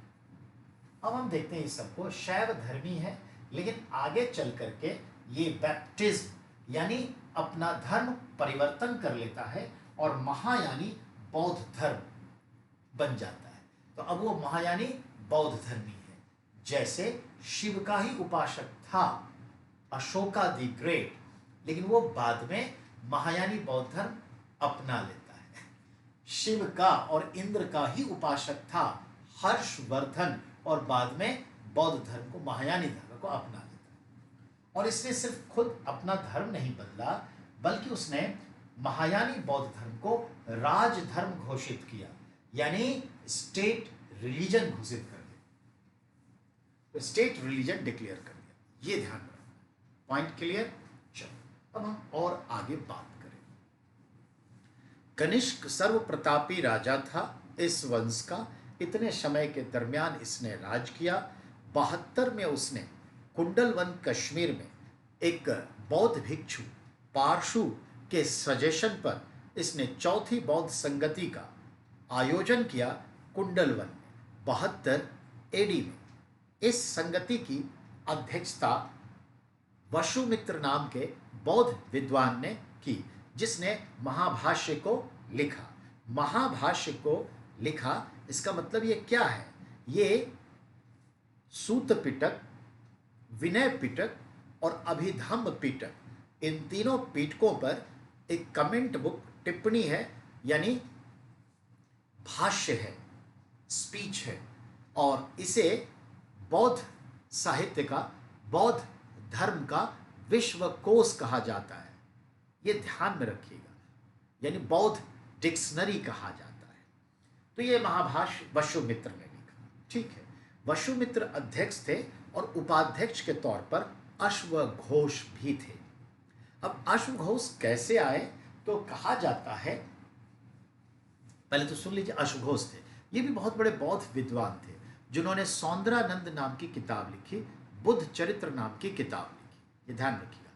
अब हम देखते हैं इस सबको, शैव धर्मी है, लेकिन आगे चल करके ये बैप्टिज्म यानी अपना धर्म परिवर्तन कर लेता है और महायानी बौद्ध धर्म बन जाता है। तो अब वो महायानी बौद्ध धर्मी है। जैसे शिव का ही उपासक था अशोका द ग्रेट, लेकिन वो बाद में महायानी बौद्ध धर्म अपना लेता है। शिव का और इंद्र का ही उपासक था हर्षवर्धन, और बाद में बौद्ध धर्म को, महायानी धर्म को अपना लेता है। और इसने सिर्फ खुद अपना धर्म नहीं बदला, बल्कि उसने महायानी बौद्ध धर्म को राजधर्म घोषित किया, यानी स्टेट रिलीजन घोषित कर दिया, तो स्टेट रिलीजन डिक्लेयर कर दिया। ये ध्यान रखना, पॉइंट क्लियर। चलो अब हम और आगे बात करें। कनिष्क सर्व प्रतापी राजा था इस वंश का। इतने समय के दरमियान इसने राज किया। 72 में उसने कुंडलवन कश्मीर में एक बौद्ध भिक्षु पारशु के सजेशन पर इसने चौथी बौद्ध संगति का आयोजन किया कुंडलवन में 72 एडी में। इस संगति की अध्यक्षता वसुमित्र नाम के बौद्ध विद्वान ने की, जिसने महाभाष्य को लिखा। महाभाष्य को लिखा, इसका मतलब ये क्या है? ये सूत पिटक, विनय पिटक और अभिधम्म पिटक, इन तीनों पिटकों पर एक कमेंट बुक, टिप्पणी है, यानी भाष्य है, स्पीच है, और इसे बौद्ध साहित्य का, बौद्ध धर्म का विश्वकोश कहा जाता है। ये ध्यान में रखिएगा, यानी बौद्ध डिक्शनरी कहा जाता है। तो ये महाभाष्य वसुमित्र ने लिखा। ठीक है, वसुमित्र अध्यक्ष थे और उपाध्यक्ष के तौर पर अश्वघोष भी थे। अब अश्वघोष कैसे आए? तो कहा जाता है, पहले तो सुन लीजिए, अश्वघोष थे, ये भी बहुत बड़े बौद्ध विद्वान थे, जिन्होंने सौंदरानंद नाम की किताब लिखी, बुद्ध चरित्र नाम की किताब लिखी। ये ध्यान रखिएगा,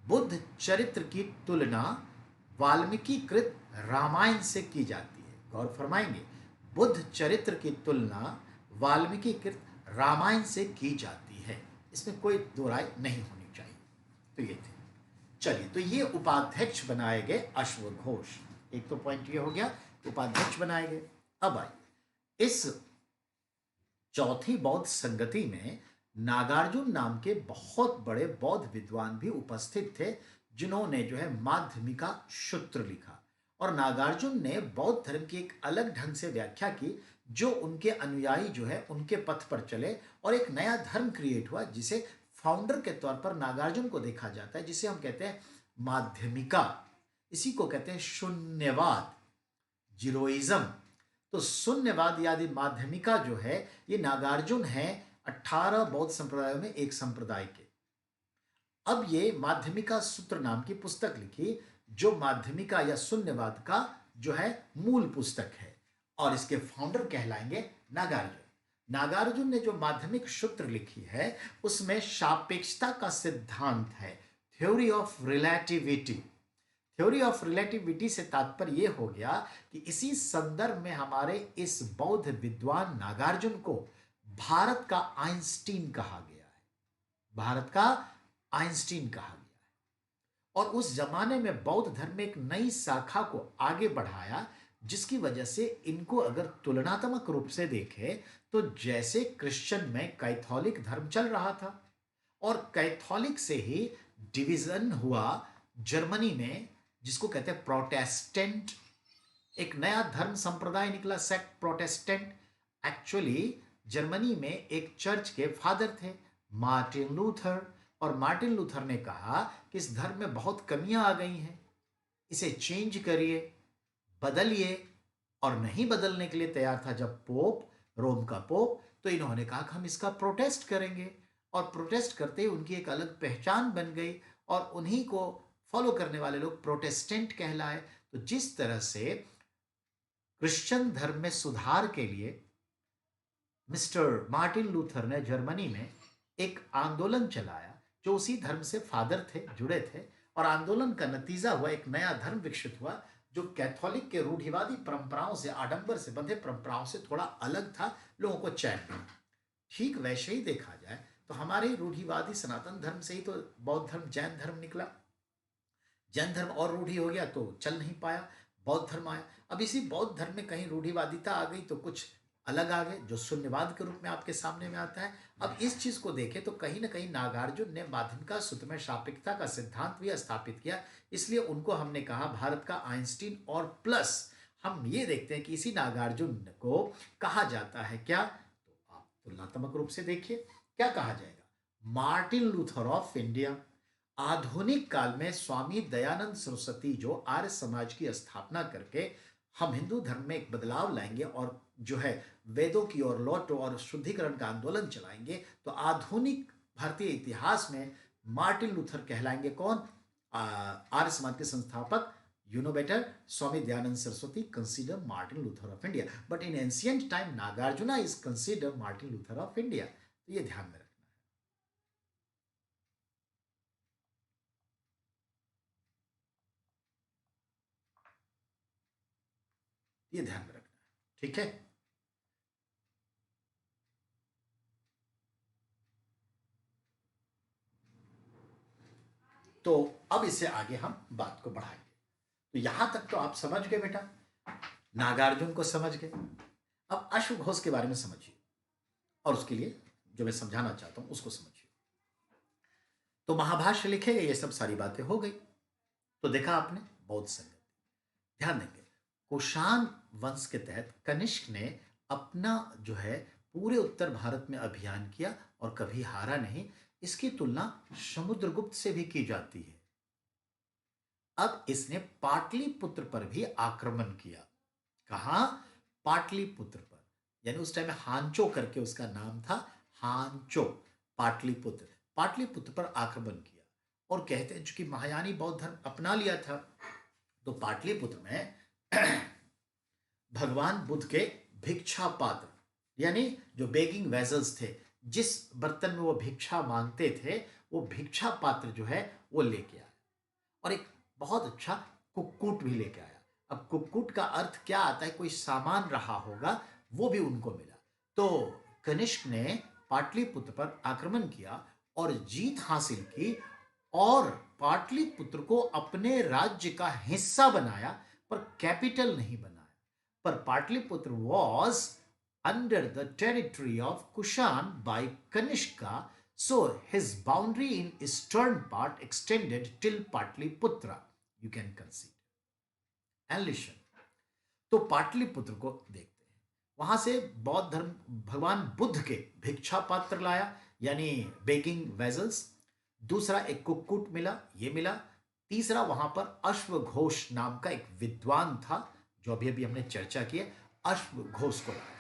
बुद्ध चरित्र की तुलना वाल्मीकि कृत रामायण से की जाती है। गौर फरमाएंगे, बुद्ध चरित्र की तुलना वाल्मीकि कृत रामायण से की जाती है, इसमें कोई दो राय नहीं होनी चाहिए। तो ये थे। चलिए, तो ये उपाध्यक्ष बनाए गए अश्वघोष। एक तो पॉइंट ये हो गया, उपाध्यक्ष बनाए गए। अब आइए, इस चौथी बौद्ध संगति में नागार्जुन नाम के बहुत बड़े बौद्ध विद्वान भी उपस्थित थे, जिन्होंने जो है माध्यमिका सूत्र लिखा। और नागार्जुन ने बौद्ध धर्म की एक अलग ढंग से व्याख्या की, जो उनके अनुयायी जो है उनके पथ पर चले और एक नया धर्म क्रिएट हुआ, जिसे फाउंडर के तौर पर नागार्जुन को देखा जाता है, जिसे हम कहते हैं माध्यमिका। इसी को कहते हैं शून्यवाद, जीरोइज्म। तो शून्यवाद यानी माध्यमिका जो है, ये नागार्जुन है 18 बौद्ध संप्रदायों में एक संप्रदाय के। अब ये माध्यमिका सूत्र नाम की पुस्तक लिखी, जो माध्यमिका या शून्यवाद का जो है मूल पुस्तक है, और इसके फाउंडर कहलाएंगे नागार्जुन। नागार्जुन ने जो माध्यमिक सूत्र लिखी है, उसमें सापेक्षता का सिद्धांत है, theory of relativity. Theory of relativity से तात्पर्य यह हो गया कि इसी संदर्भ में हमारे इस बौद्ध विद्वान नागार्जुन को भारत का आइंस्टीन कहा गया है। भारत का आइंस्टीन कहा गया है। और उस जमाने में बौद्ध धर्म में एक नई शाखा को आगे बढ़ाया, जिसकी वजह से इनको अगर तुलनात्मक रूप से देखें तो जैसे क्रिश्चियन में कैथोलिक धर्म चल रहा था, और कैथोलिक से ही डिवीजन हुआ जर्मनी में, जिसको कहते हैं प्रोटेस्टेंट। एक नया धर्म संप्रदाय निकला, सेक्ट प्रोटेस्टेंट। एक्चुअली जर्मनी में एक चर्च के फादर थे मार्टिन लूथर, और मार्टिन लूथर ने कहा कि इस धर्म में बहुत कमियां आ गई हैं, इसे चेंज करिए, बदलिए। और नहीं बदलने के लिए तैयार था जब पोप, रोम का पोप, तो इन्होंने कहा कि हम इसका प्रोटेस्ट करेंगे। और प्रोटेस्ट करते ही उनकी एक अलग पहचान बन गई, और उन्हीं को फॉलो करने वाले लोग प्रोटेस्टेंट कहलाए। तो जिस तरह से क्रिश्चियन धर्म में सुधार के लिए मिस्टर मार्टिन लूथर ने जर्मनी में एक आंदोलन चलाया, जो उसी धर्म से फादर थे, जुड़े थे, और आंदोलन का नतीजा हुआ एक नया धर्म विकसित हुआ, जो कैथोलिक के रूढ़िवादी परंपराओं से, आडंबर से बंधे परंपराओं से थोड़ा अलग था, लोगों को चैन मिला। ठीक वैसे ही देखा जाए तो हमारे रूढ़िवादी सनातन धर्म से ही तो बौद्ध धर्म, जैन धर्म निकला। जैन धर्म और रूढ़ी हो गया तो चल नहीं पाया, बौद्ध धर्म आया। अब इसी बौद्ध धर्म में कहीं रूढ़िवादिता आ गई तो कुछ अलग आ गए, जो शून्यवाद के रूप में आपके सामने में आता है। अब इस चीज को देखें तो कहीं ना कहीं नागार्जुन ने माध्यमिका सूत्र में सापेक्षता का सिद्धांत भी स्थापित किया, इसलिए उनको हमने कहा भारत का आइंस्टीन। और प्लस हम ये देखते हैं कि इसी नागार्जुन को कहा जाता है क्या, तो आप तुलनात्मक रूप से देखिए क्या कहा जाएगा, मार्टिन लूथर ऑफ इंडिया। आधुनिक काल में स्वामी दयानंद सरस्वती जो आर्य समाज की स्थापना करके हम हिंदू धर्म में एक बदलाव लाएंगे, और जो है वेदों की ओर लौटो और शुद्धिकरण का आंदोलन चलाएंगे, तो आधुनिक भारतीय इतिहास में मार्टिन लूथर कहलाएंगे। कौन? आर्य समाज के संस्थापक, you know better, Swami Dayanand Saraswati consider Martin Luther of India, but in ancient time Nagarjuna is consider Martin Luther of India. तो ये ध्यान में रखना है, ये ध्यान में रखना है। ठीक है, तो अब इससे आगे हम बात को बढ़ाएंगे। तो यहां तक तो आप समझ गए बेटा, नागार्जुन को समझ गए। अब अश्वघोष के बारे में समझिए, और उसके लिए जो मैं समझाना चाहता हूं उसको समझिए। तो महाभाष्य लिखे गए, ये सब सारी बातें हो गई। तो देखा आपने बौद्ध संगति। ध्यान देंगे, कुषाण वंश के तहत कनिष्क ने अपना जो है पूरे उत्तर भारत में अभियान किया और कभी हारा नहीं। इसकी तुलना समुद्रगुप्त से भी की जाती है। अब इसने पाटलिपुत्र पर भी आक्रमण किया। कहा? पाटलिपुत्र पर, यानी उस टाइम में हांचो करके उसका नाम था, हांचो, पाटलिपुत्र। पाटलिपुत्र पर आक्रमण किया और कहते हैं चूंकि महायानी बौद्ध धर्म अपना लिया था, तो पाटलिपुत्र में भगवान बुद्ध के भिक्षा पात्र, यानी जो बेगिंग वेजल्स थे, जिस बर्तन में वो भिक्षा मांगते थे, वो भिक्षा पात्र जो है वो लेके आया, और एक बहुत अच्छा कुक्कुट भी लेके आया। अब कुक्कुट का अर्थ क्या आता है? कोई सामान रहा होगा, वो भी उनको मिला। तो कनिष्क ने पाटलिपुत्र पर आक्रमण किया और जीत हासिल की, और पाटलिपुत्र को अपने राज्य का हिस्सा बनाया, पर कैपिटल नहीं बनाया। पर Pataliputra was under the territory of Kushan by Kanishka, so his boundary in eastern part extended till Patliputra. You can consider. And listen. तो पाटलिपुत्र को देखते हैं, वहां से बौद्ध धर्म भगवान बुद्ध के भिक्षा पात्र लाया, यानी बेकिंग वेजल्स। दूसरा एक कुक्कुट मिला, ये मिला। तीसरा वहां पर अश्वघोष नाम का एक विद्वान था, जो अभी अभी हमने चर्चा की है, अश्वघोष को लाया।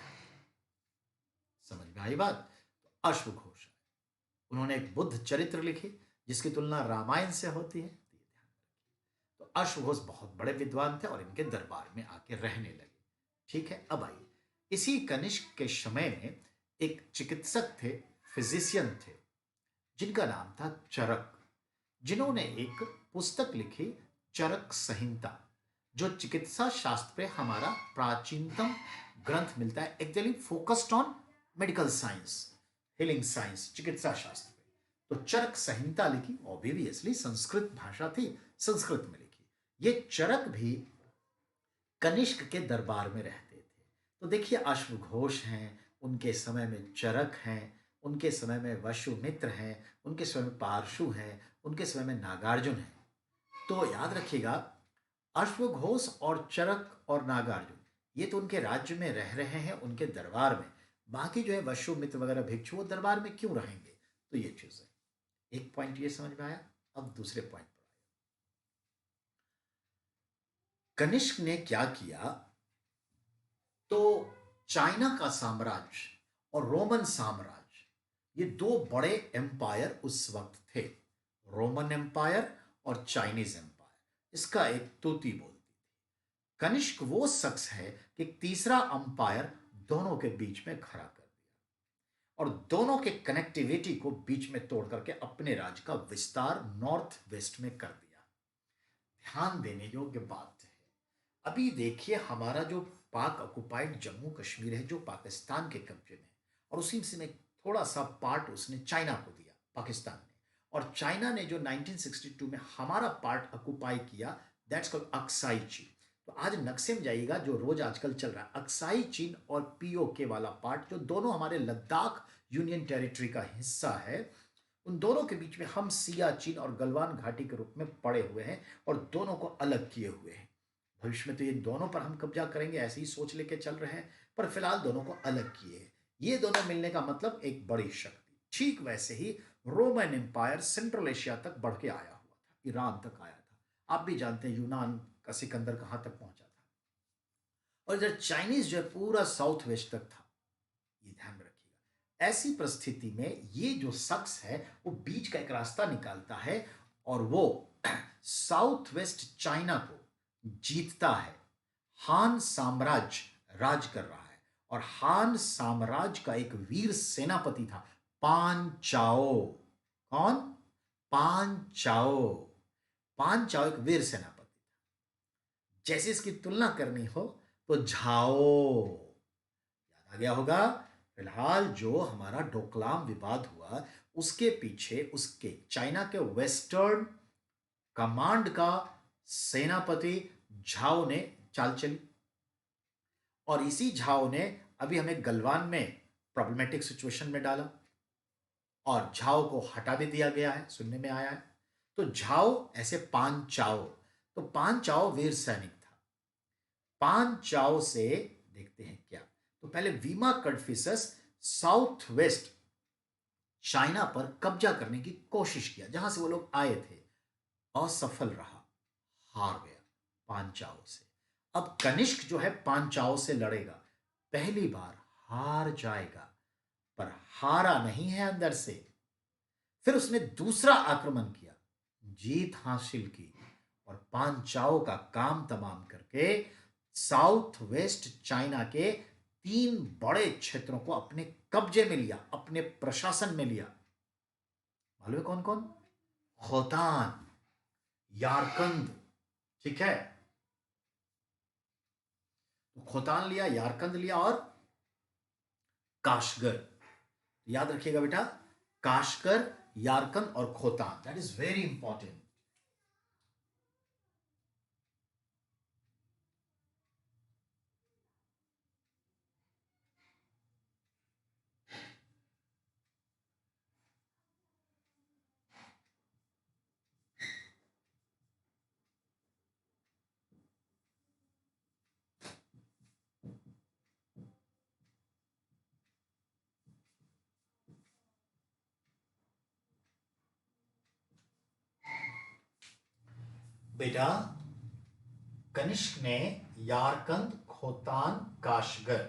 समझ में आई बात? तो अश्वघोष उन्होंने एक बुद्ध चरित्र लिखी जिसकी तुलना रामायण से होती है। तो अश्वघोष बहुत बड़े विद्वान थे और इनके दरबार में आके रहने लगे। ठीक है, अब आइए, इसी कनिष्क के समय में एक चिकित्सक थे, फिजिशियन थे, जिनका नाम था चरक, जिन्होंने एक पुस्तक लिखी, चरक संहिता, जो चिकित्सा शास्त्र पे हमारा प्राचीनतम ग्रंथ मिलता है, actually focused on medical science, healing science, चिकित्सा शास्त्र पे। तो चरक संहिता लिखी, ऑब्वियसली संस्कृत भाषा थी, संस्कृत में लिखी। ये चरक भी कनिष्क के दरबार में रहते थे। तो देखिए, अश्वघोष हैं, उनके समय में चरक हैं, उनके समय में वसुमित्र हैं, उनके समय में पारशु हैं, उनके समय में नागार्जुन हैं। तो याद रखिएगा, अश्वघोष और चरक और नागार्जुन ये तो उनके राज्य में रह रहे हैं, उनके दरबार में। बाकी जो है वसुमित्र वगैरह भिक्षु, वो दरबार में क्यों रहेंगे? तो ये चीज है। एक पॉइंट ये समझ में आया। अब दूसरे पॉइंट पर कनिष्क ने क्या किया, तो चाइना का साम्राज्य और रोमन साम्राज्य, ये दो बड़े एम्पायर उस वक्त थे, रोमन एम्पायर और चाइनीज एम्पायर। इसका एक तूती बोलती थी। कनिष्क वो शख्स है कि तीसरा अंपायर दोनों के बीच में खड़ा कर दिया और दोनों के कनेक्टिविटी को बीच में तोड़ करके अपने राज्य का विस्तार नॉर्थ वेस्ट में कर दिया। ध्यान देने योग्य बात है। अभी देखिए, हमारा जो पाक ऑक्युपाइड जम्मू कश्मीर है, जो पाकिस्तान के कब्जे में, और उसी में थोड़ा सा पार्ट उसने चाइना को दिया, पाकिस्तान ने। और चाइना ने जो 1962 में हमारा पार्ट ऑक्युपाई किया, दैट्स कॉल्ड अक्साई चीन। तो आज नक्शे में जाइएगा, जो रोज आजकल चल रहा है, अक्साई चीन और पीओके वाला पार्ट, जो दोनों हमारे लद्दाख यूनियन टेरिटरी का हिस्सा है, उन दोनों के बीच में हम सियाचिन और गलवान घाटी के रूप में पड़े हुए हैं और दोनों को अलग किए हुए हैं। भविष्य में तो ये दोनों पर हम कब्जा करेंगे, ऐसी ही सोच लेके चल रहे हैं, पर फिलहाल दोनों को अलग किए हैं। ये दोनों मिलने का मतलब एक बड़ी शक्ति। ठीक वैसे ही रोमन एम्पायर सेंट्रल एशिया तक बढ़ के आया हुआ था, ईरान तक आया था। आप भी जानते हैं यूनान का सिकंदर कहां तक पहुंचा था। और इधर चाइनीज जो है पूरा साउथ वेस्ट तक था। ये ध्यान में रखिएगा। ऐसी परिस्थिति में ये जो शख्स है वो बीच का एक रास्ता निकालता है और वो साउथ वेस्ट चाइना को जीतता है। हान साम्राज्य राज कर रहा है और हान साम्राज्य का एक वीर सेनापति था, पान चाओ। कौन? पान चाओ। पान चाओ एक वीर सेनापति था। जैसे इसकी तुलना करनी हो तो झाओ याद आ गया होगा। फिलहाल जो हमारा डोकलाम विवाद हुआ, उसके पीछे उसके चाइना के वेस्टर्न कमांड का सेनापति झाओ ने चाल चली, और इसी झाओ ने अभी हमें गलवान में प्रॉब्लमेटिक सिचुएशन में डाला और झाओ को हटा भी दिया गया है, सुनने में आया है। तो झाओ ऐसे पान चाओ, तो पान चाओ वीर सैनिक था। पान चाओ से देखते हैं क्या। तो पहले वीमा कडफिसस साउथ वेस्ट चाइना पर कब्जा करने की कोशिश किया, जहां से वो लोग आए थे, असफल रहा, हार गया पांचाओ से। अब कनिष्क जो है पांचाओ से लड़ेगा, पहली बार हार जाएगा, पर हारा नहीं है अंदर से। फिर उसने दूसरा आक्रमण किया, जीत हासिल की, और पांचाओ का काम तमाम करके साउथ वेस्ट चाइना के 3 बड़े क्षेत्रों को अपने कब्जे में लिया, अपने प्रशासन में लिया। मालूम है कौन कौन? खोतान, यारकंद, ठीक है। तो खोतान लिया, यारकंद लिया, और काशगर। याद रखिएगा बेटा, काशगर, यारकंद और Khotan, that is very important. बेटा, कनिष्क ने Yarkand, Khotan, Kashgar,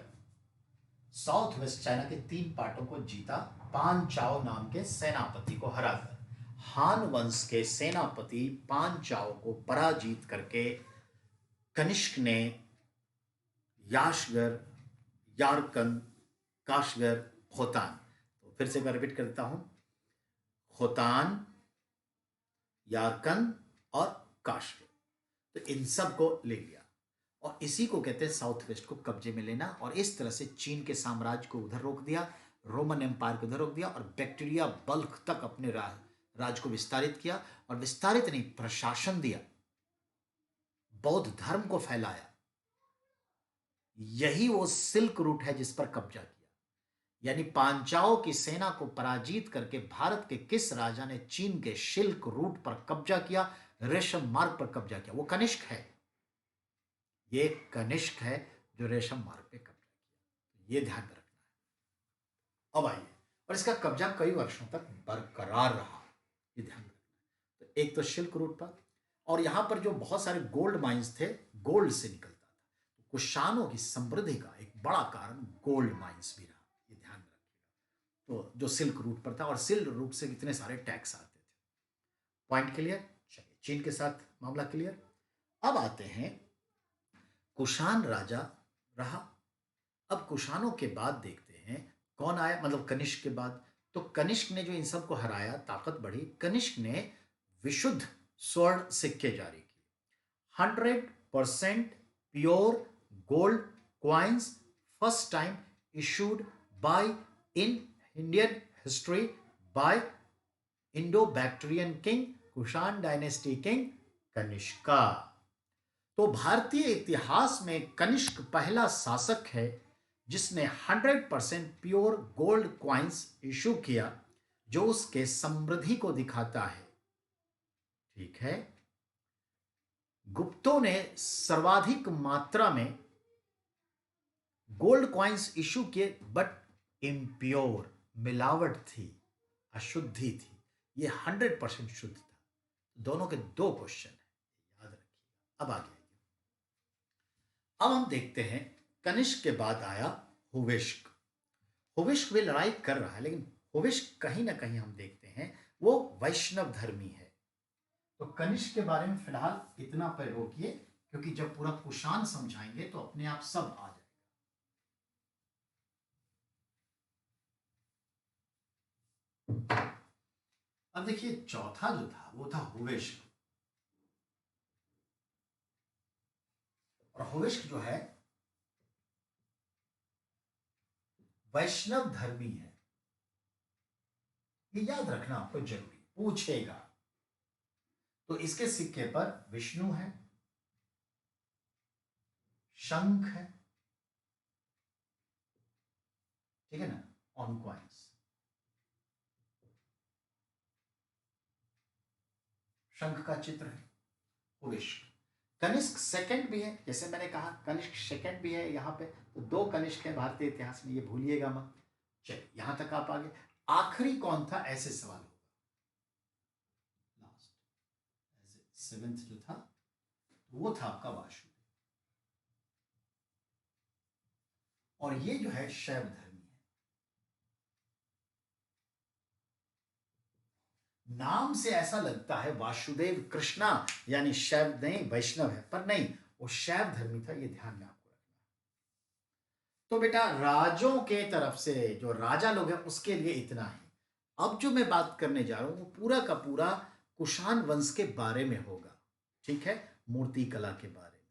south west China के 3 पार्टों को जीता, पान चाओ नाम के सेनापति को हराकर। हान वंश के सेनापति पान चाओ को पराजित करके कनिष्क ने याशगर, यारकंद, काशगर, खोतान, तो फिर से मैं रिपीट करता हूं, खोतान, यारकंद और काशगर, तो इन सब को ले लिया, और इसी को कहते हैं साउथ वेस्ट को कब्जे में लेना। और इस तरह से चीन के साम्राज्य को उधर रोक दिया, रोमन एम्पायर को उधर रोक दिया, और बैक्टीरिया बल्क तक अपने राज को विस्तारित किया, और विस्तारित नहीं, प्रशासन दिया, बौद्ध धर्म को फैलाया। यही वो सिल्क रूट है जिस पर कब्जा किया। यानी पांचाओं की सेना को पराजित करके भारत के किस राजा ने चीन के सिल्क रूट पर कब्जा किया, रेशम मार्ग पर कब्जा किया? वो कनिष्क है। ये कनिष्क है जो रेशम मार्ग पे कब्जा किया, ये ध्यान में रखना है। अब आइए, और इसका कब्जा कई वर्षों तक बरकरार रहा, ये ध्यान रखना है। तो एक तो सिल्क रूट पर, और यहां पर जो बहुत सारे गोल्ड माइंस थे, गोल्ड से निकलता था, तो कुशानों की समृद्धि का एक बड़ा कारण गोल्ड माइंस भी रहा, ये ध्यान रखिएगा। तो जो सिल्क रूट पर था, और सिल्क रूट से कितने सारे टैक्स आते थे। Point clear? चलिए, चीन के साथ मामला क्लियर। अब आते हैं, कुषाण राजा रहा। अब कुषाणों के बाद देखते हैं कौन आया, मतलब कनिष्क के बाद। तो कनिष्क ने जो इन सबको हराया, ताकत बढ़ी, कनिष्क ने विशुद्ध स्वर्ण सिक्के जारी किए, 100% pure gold coins, first time issued by in Indian history by Indo Bactrian king, Kushan dynasty king Kanishka. तो भारतीय इतिहास में कनिष्क पहला शासक है जिसने 100% प्योर गोल्ड क्वाइंस इशू किया, जो उसके समृद्धि को दिखाता है। ठीक है, गुप्तों ने सर्वाधिक मात्रा में गोल्ड कॉइन्स इशू किए, बट इम्प्योर, मिलावट थी, अशुद्धि थी। ये 100% शुद्ध था। दोनों के 2 क्वेश्चन है, याद रखिए। अब आगे, अब हम देखते हैं, कनिष्क के बाद आया हुविश्क। हुविश्क भी लड़ाई कर रहा है, लेकिन हुविश्क कहीं ना कहीं हम देखते हैं वो वैष्णव धर्मी है। तो कनिष्क के बारे में फिलहाल इतना पर रोकिए, क्योंकि जब पूरा कुषाण समझाएंगे तो अपने आप सब आ जाएगा। अब देखिए, चौथा जो था वो था हुविश्क। और हुविश्क जो है वैष्णव धर्मी है, ये याद रखना आपको जरूरी, पूछेगा। तो इसके सिक्के पर विष्णु है, शंख है, ठीक है ना, ऑन कॉइन्स शंख का चित्र है। पुरुष कनिष्क सेकंड भी है, जैसे मैंने कहा कनिष्क सेकंड भी है यहाँ पे, तो 2 कनिष्क है भारतीय इतिहास में, ये भूलिएगा मत। चलिए यहां तक आप आगे। आखिरी कौन था, ऐसे सवाल होगा। लास्ट 7th जो था वो था आपका वासुदेव। और ये जो है शैव धर्मी है। नाम से ऐसा लगता है वासुदेव कृष्णा यानी शैव नहीं, वैष्णव है, पर नहीं, वो शैव धर्मी था, ये ध्यान में आपको रखना है। तो बेटा राजों के तरफ से जो राजा लोग हैं उसके लिए इतना है। अब जो मैं बात करने जा रहा हूं वो पूरा का पूरा कुषाण वंश के बारे में होगा, ठीक है, मूर्ति कला के बारे में,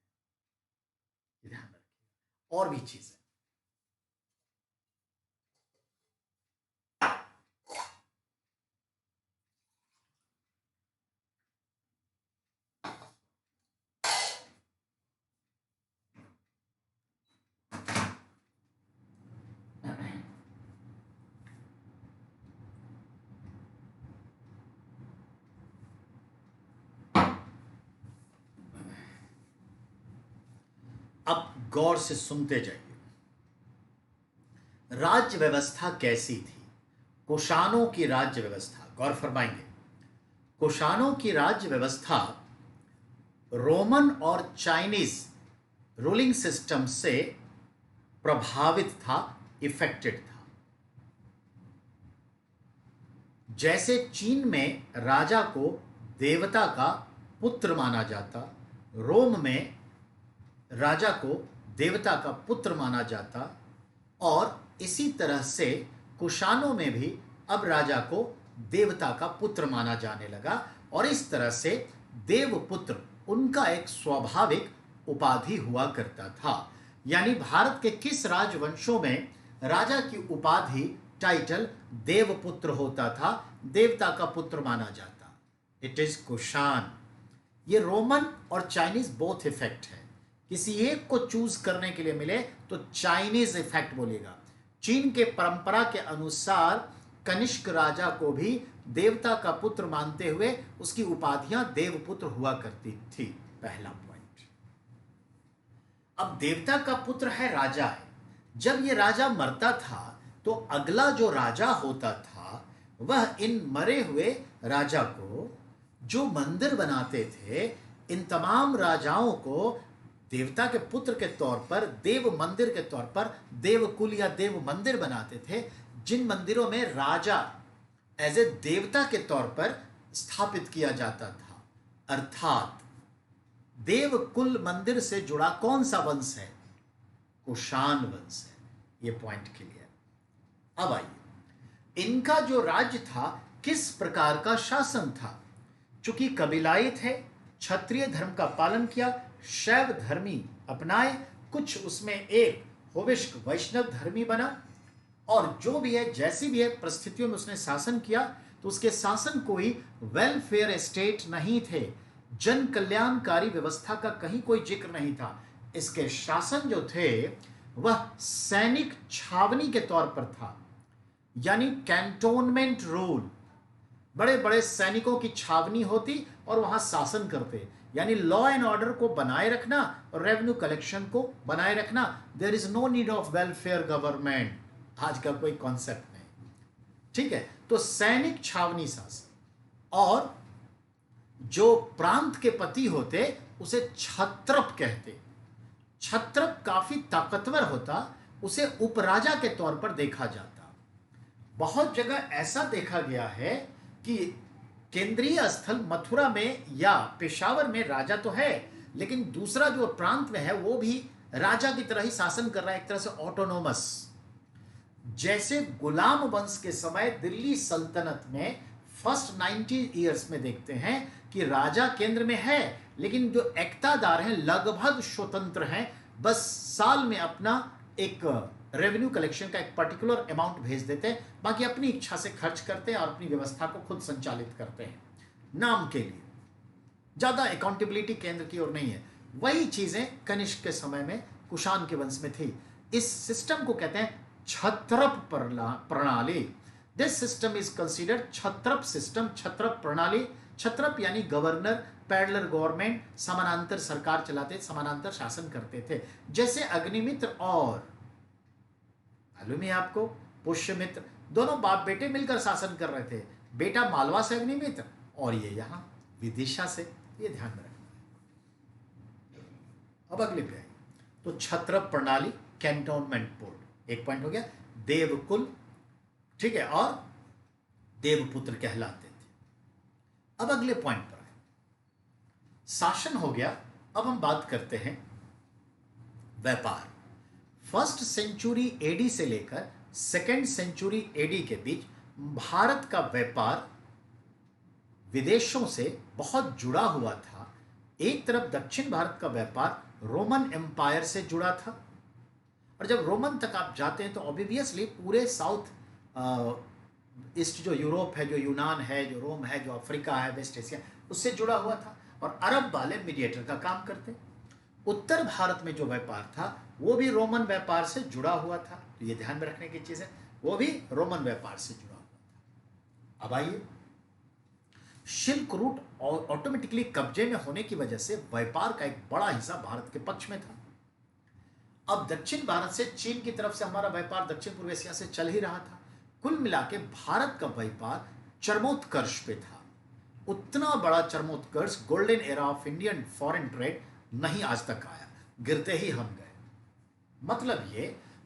ध्यान रखिए। और भी चीजें अब गौर से सुनते जाइए। राज्य व्यवस्था कैसी थी, कुषाणों की राज्य व्यवस्था, गौर फरमाएंगे। कुषाणों की राज्य व्यवस्था रोमन और चाइनीज रूलिंग सिस्टम से प्रभावित था, इफेक्टेड था। जैसे चीन में राजा को देवता का पुत्र माना जाता, रोम में राजा को देवता का पुत्र माना जाता, और इसी तरह से कुषाणों में भी अब राजा को देवता का पुत्र माना जाने लगा, और इस तरह से देवपुत्र उनका एक स्वाभाविक उपाधि हुआ करता था। यानी भारत के किस राजवंशों में राजा की उपाधि, टाइटल देवपुत्र होता था, देवता का पुत्र माना जाता, इट इज कुषाण। ये रोमन और चाइनीज बोथ इफेक्ट है, किसी एक को चूज करने के लिए मिले तो चाइनीज इफेक्ट बोलेगा। चीन के परंपरा के अनुसार कनिष्क राजा को भी देवता का पुत्र मानते हुए उसकी उपाधियां देवपुत्र हुआ करती थी, पहला पॉइंट। अब देवता का पुत्र है, राजा है, जब ये राजा मरता था तो अगला जो राजा होता था वह इन मरे हुए राजा को जो मंदिर बनाते थे, इन तमाम राजाओं को देवता के पुत्र के तौर पर, देव मंदिर के तौर पर देवकुल या देव मंदिर बनाते थे, जिन मंदिरों में राजा एज ए देवता के तौर पर स्थापित किया जाता था। अर्थात देवकुल मंदिर से जुड़ा कौन सा वंश है, कुषाण वंश है। यह पॉइंट क्लियर। अब आइए, इनका जो राज्य था किस प्रकार का शासन था। चूंकि कबीलाई थे, क्षत्रिय धर्म का पालन किया, शैव धर्मी अपनाए, कुछ उसमें एक होविष्क वैष्णव धर्मी बना, और जो भी है जैसी भी है परिस्थितियों में उसने शासन किया, तो उसके शासन कोई वेलफेयर स्टेट नहीं थे, जन कल्याणकारी व्यवस्था का कहीं कोई जिक्र नहीं था। इसके शासन जो थे वह सैनिक छावनी के तौर पर था, यानी कैंटोनमेंट रूल। बड़े बड़े सैनिकों की छावनी होती और वहां शासन करते, यानी लॉ एंड ऑर्डर को बनाए रखना और रेवेन्यू कलेक्शन को बनाए रखना। There is no need of welfare government, आज का कोई कॉन्सेप्ट नहीं, ठीक है। तो सैनिक छावनी शासन, और जो प्रांत के पति होते उसे क्षत्रप कहते। क्षत्रप काफी ताकतवर होता, उसे उपराजा के तौर पर देखा जाता। बहुत जगह ऐसा देखा गया है कि केंद्रीय स्थल मथुरा में या पेशावर में राजा तो है, लेकिन दूसरा जो प्रांत में है वो भी राजा की तरह ही शासन कर रहा है, एक तरह से ऑटोनोमस। जैसे गुलाम वंश के समय दिल्ली सल्तनत में फर्स्ट 90 ईयर्स में देखते हैं कि राजा केंद्र में है, लेकिन जो इक्तादार हैं लगभग स्वतंत्र हैं, बस साल में अपना एक रेवेन्यू कलेक्शन का एक पर्टिकुलर अमाउंट भेज देते हैं, बाकी अपनी इच्छा से खर्च करते हैं और अपनी व्यवस्था को खुद संचालित करते हैं नाम के लिए। ज्यादा अकाउंटेबिलिटी केंद्र की ओर नहीं है। वही चीजें कनिष्क के समय में कुषाण के वंश में थी। इस सिस्टम को कहते हैं क्षत्रप प्रणाली। दिस सिस्टम इज कंसीडर्ड क्षत्रप सिस्टम। क्षत्रप प्रणाली, क्षत्रप यानी गवर्नर, पैरेलल गवर्नमेंट, समानांतर सरकार चलाते, समानांतर शासन करते थे। जैसे अग्निमित्र और मालूम है आपको पुष्यमित्र, दोनों बाप बेटे मिलकर शासन कर रहे थे। बेटा मालवा से अग्निमित्र और ये यहां विदिशा से। ये ध्यान में रखना। अब अगले पे आइए। तो क्षत्रप प्रणाली, कैंटोनमेंट बोर्ड, एक पॉइंट हो गया। देवकुल, ठीक है, और देवपुत्र कहलाते थे। अब अगले पॉइंट पर आए। शासन हो गया। अब हम बात करते हैं व्यापार। फर्स्ट सेंचुरी एडी से लेकर सेकेंड सेंचुरी एडी के बीच भारत का व्यापार विदेशों से बहुत जुड़ा हुआ था। एक तरफ दक्षिण भारत का व्यापार रोमन एम्पायर से जुड़ा था, और जब रोमन तक आप जाते हैं तो ऑब्वियसली पूरे साउथ ईस्ट जो यूरोप है, जो यूनान है, जो रोम है, जो अफ्रीका है, वेस्ट एशिया, उससे जुड़ा हुआ था, और अरब वाले मीडिएटर का काम करते। उत्तर भारत में जो व्यापार था वो भी रोमन व्यापार से जुड़ा हुआ था। तो ये ध्यान में रखने की चीज है, वो भी रोमन व्यापार से जुड़ा हुआ था। अब आइए, सिल्क रूट ऑटोमेटिकली कब्जे में होने की वजह से व्यापार का एक बड़ा हिस्सा भारत के पक्ष में था। अब दक्षिण भारत से चीन की तरफ से हमारा व्यापार दक्षिण पूर्व एशिया से चल ही रहा था। कुल मिला के भारत का व्यापार चरमोत्कर्ष पे था। उतना बड़ा चरमोत्कर्ष, golden era of Indian foreign trade नहीं आज तक आया, गिरते ही हम गए। मतलब ये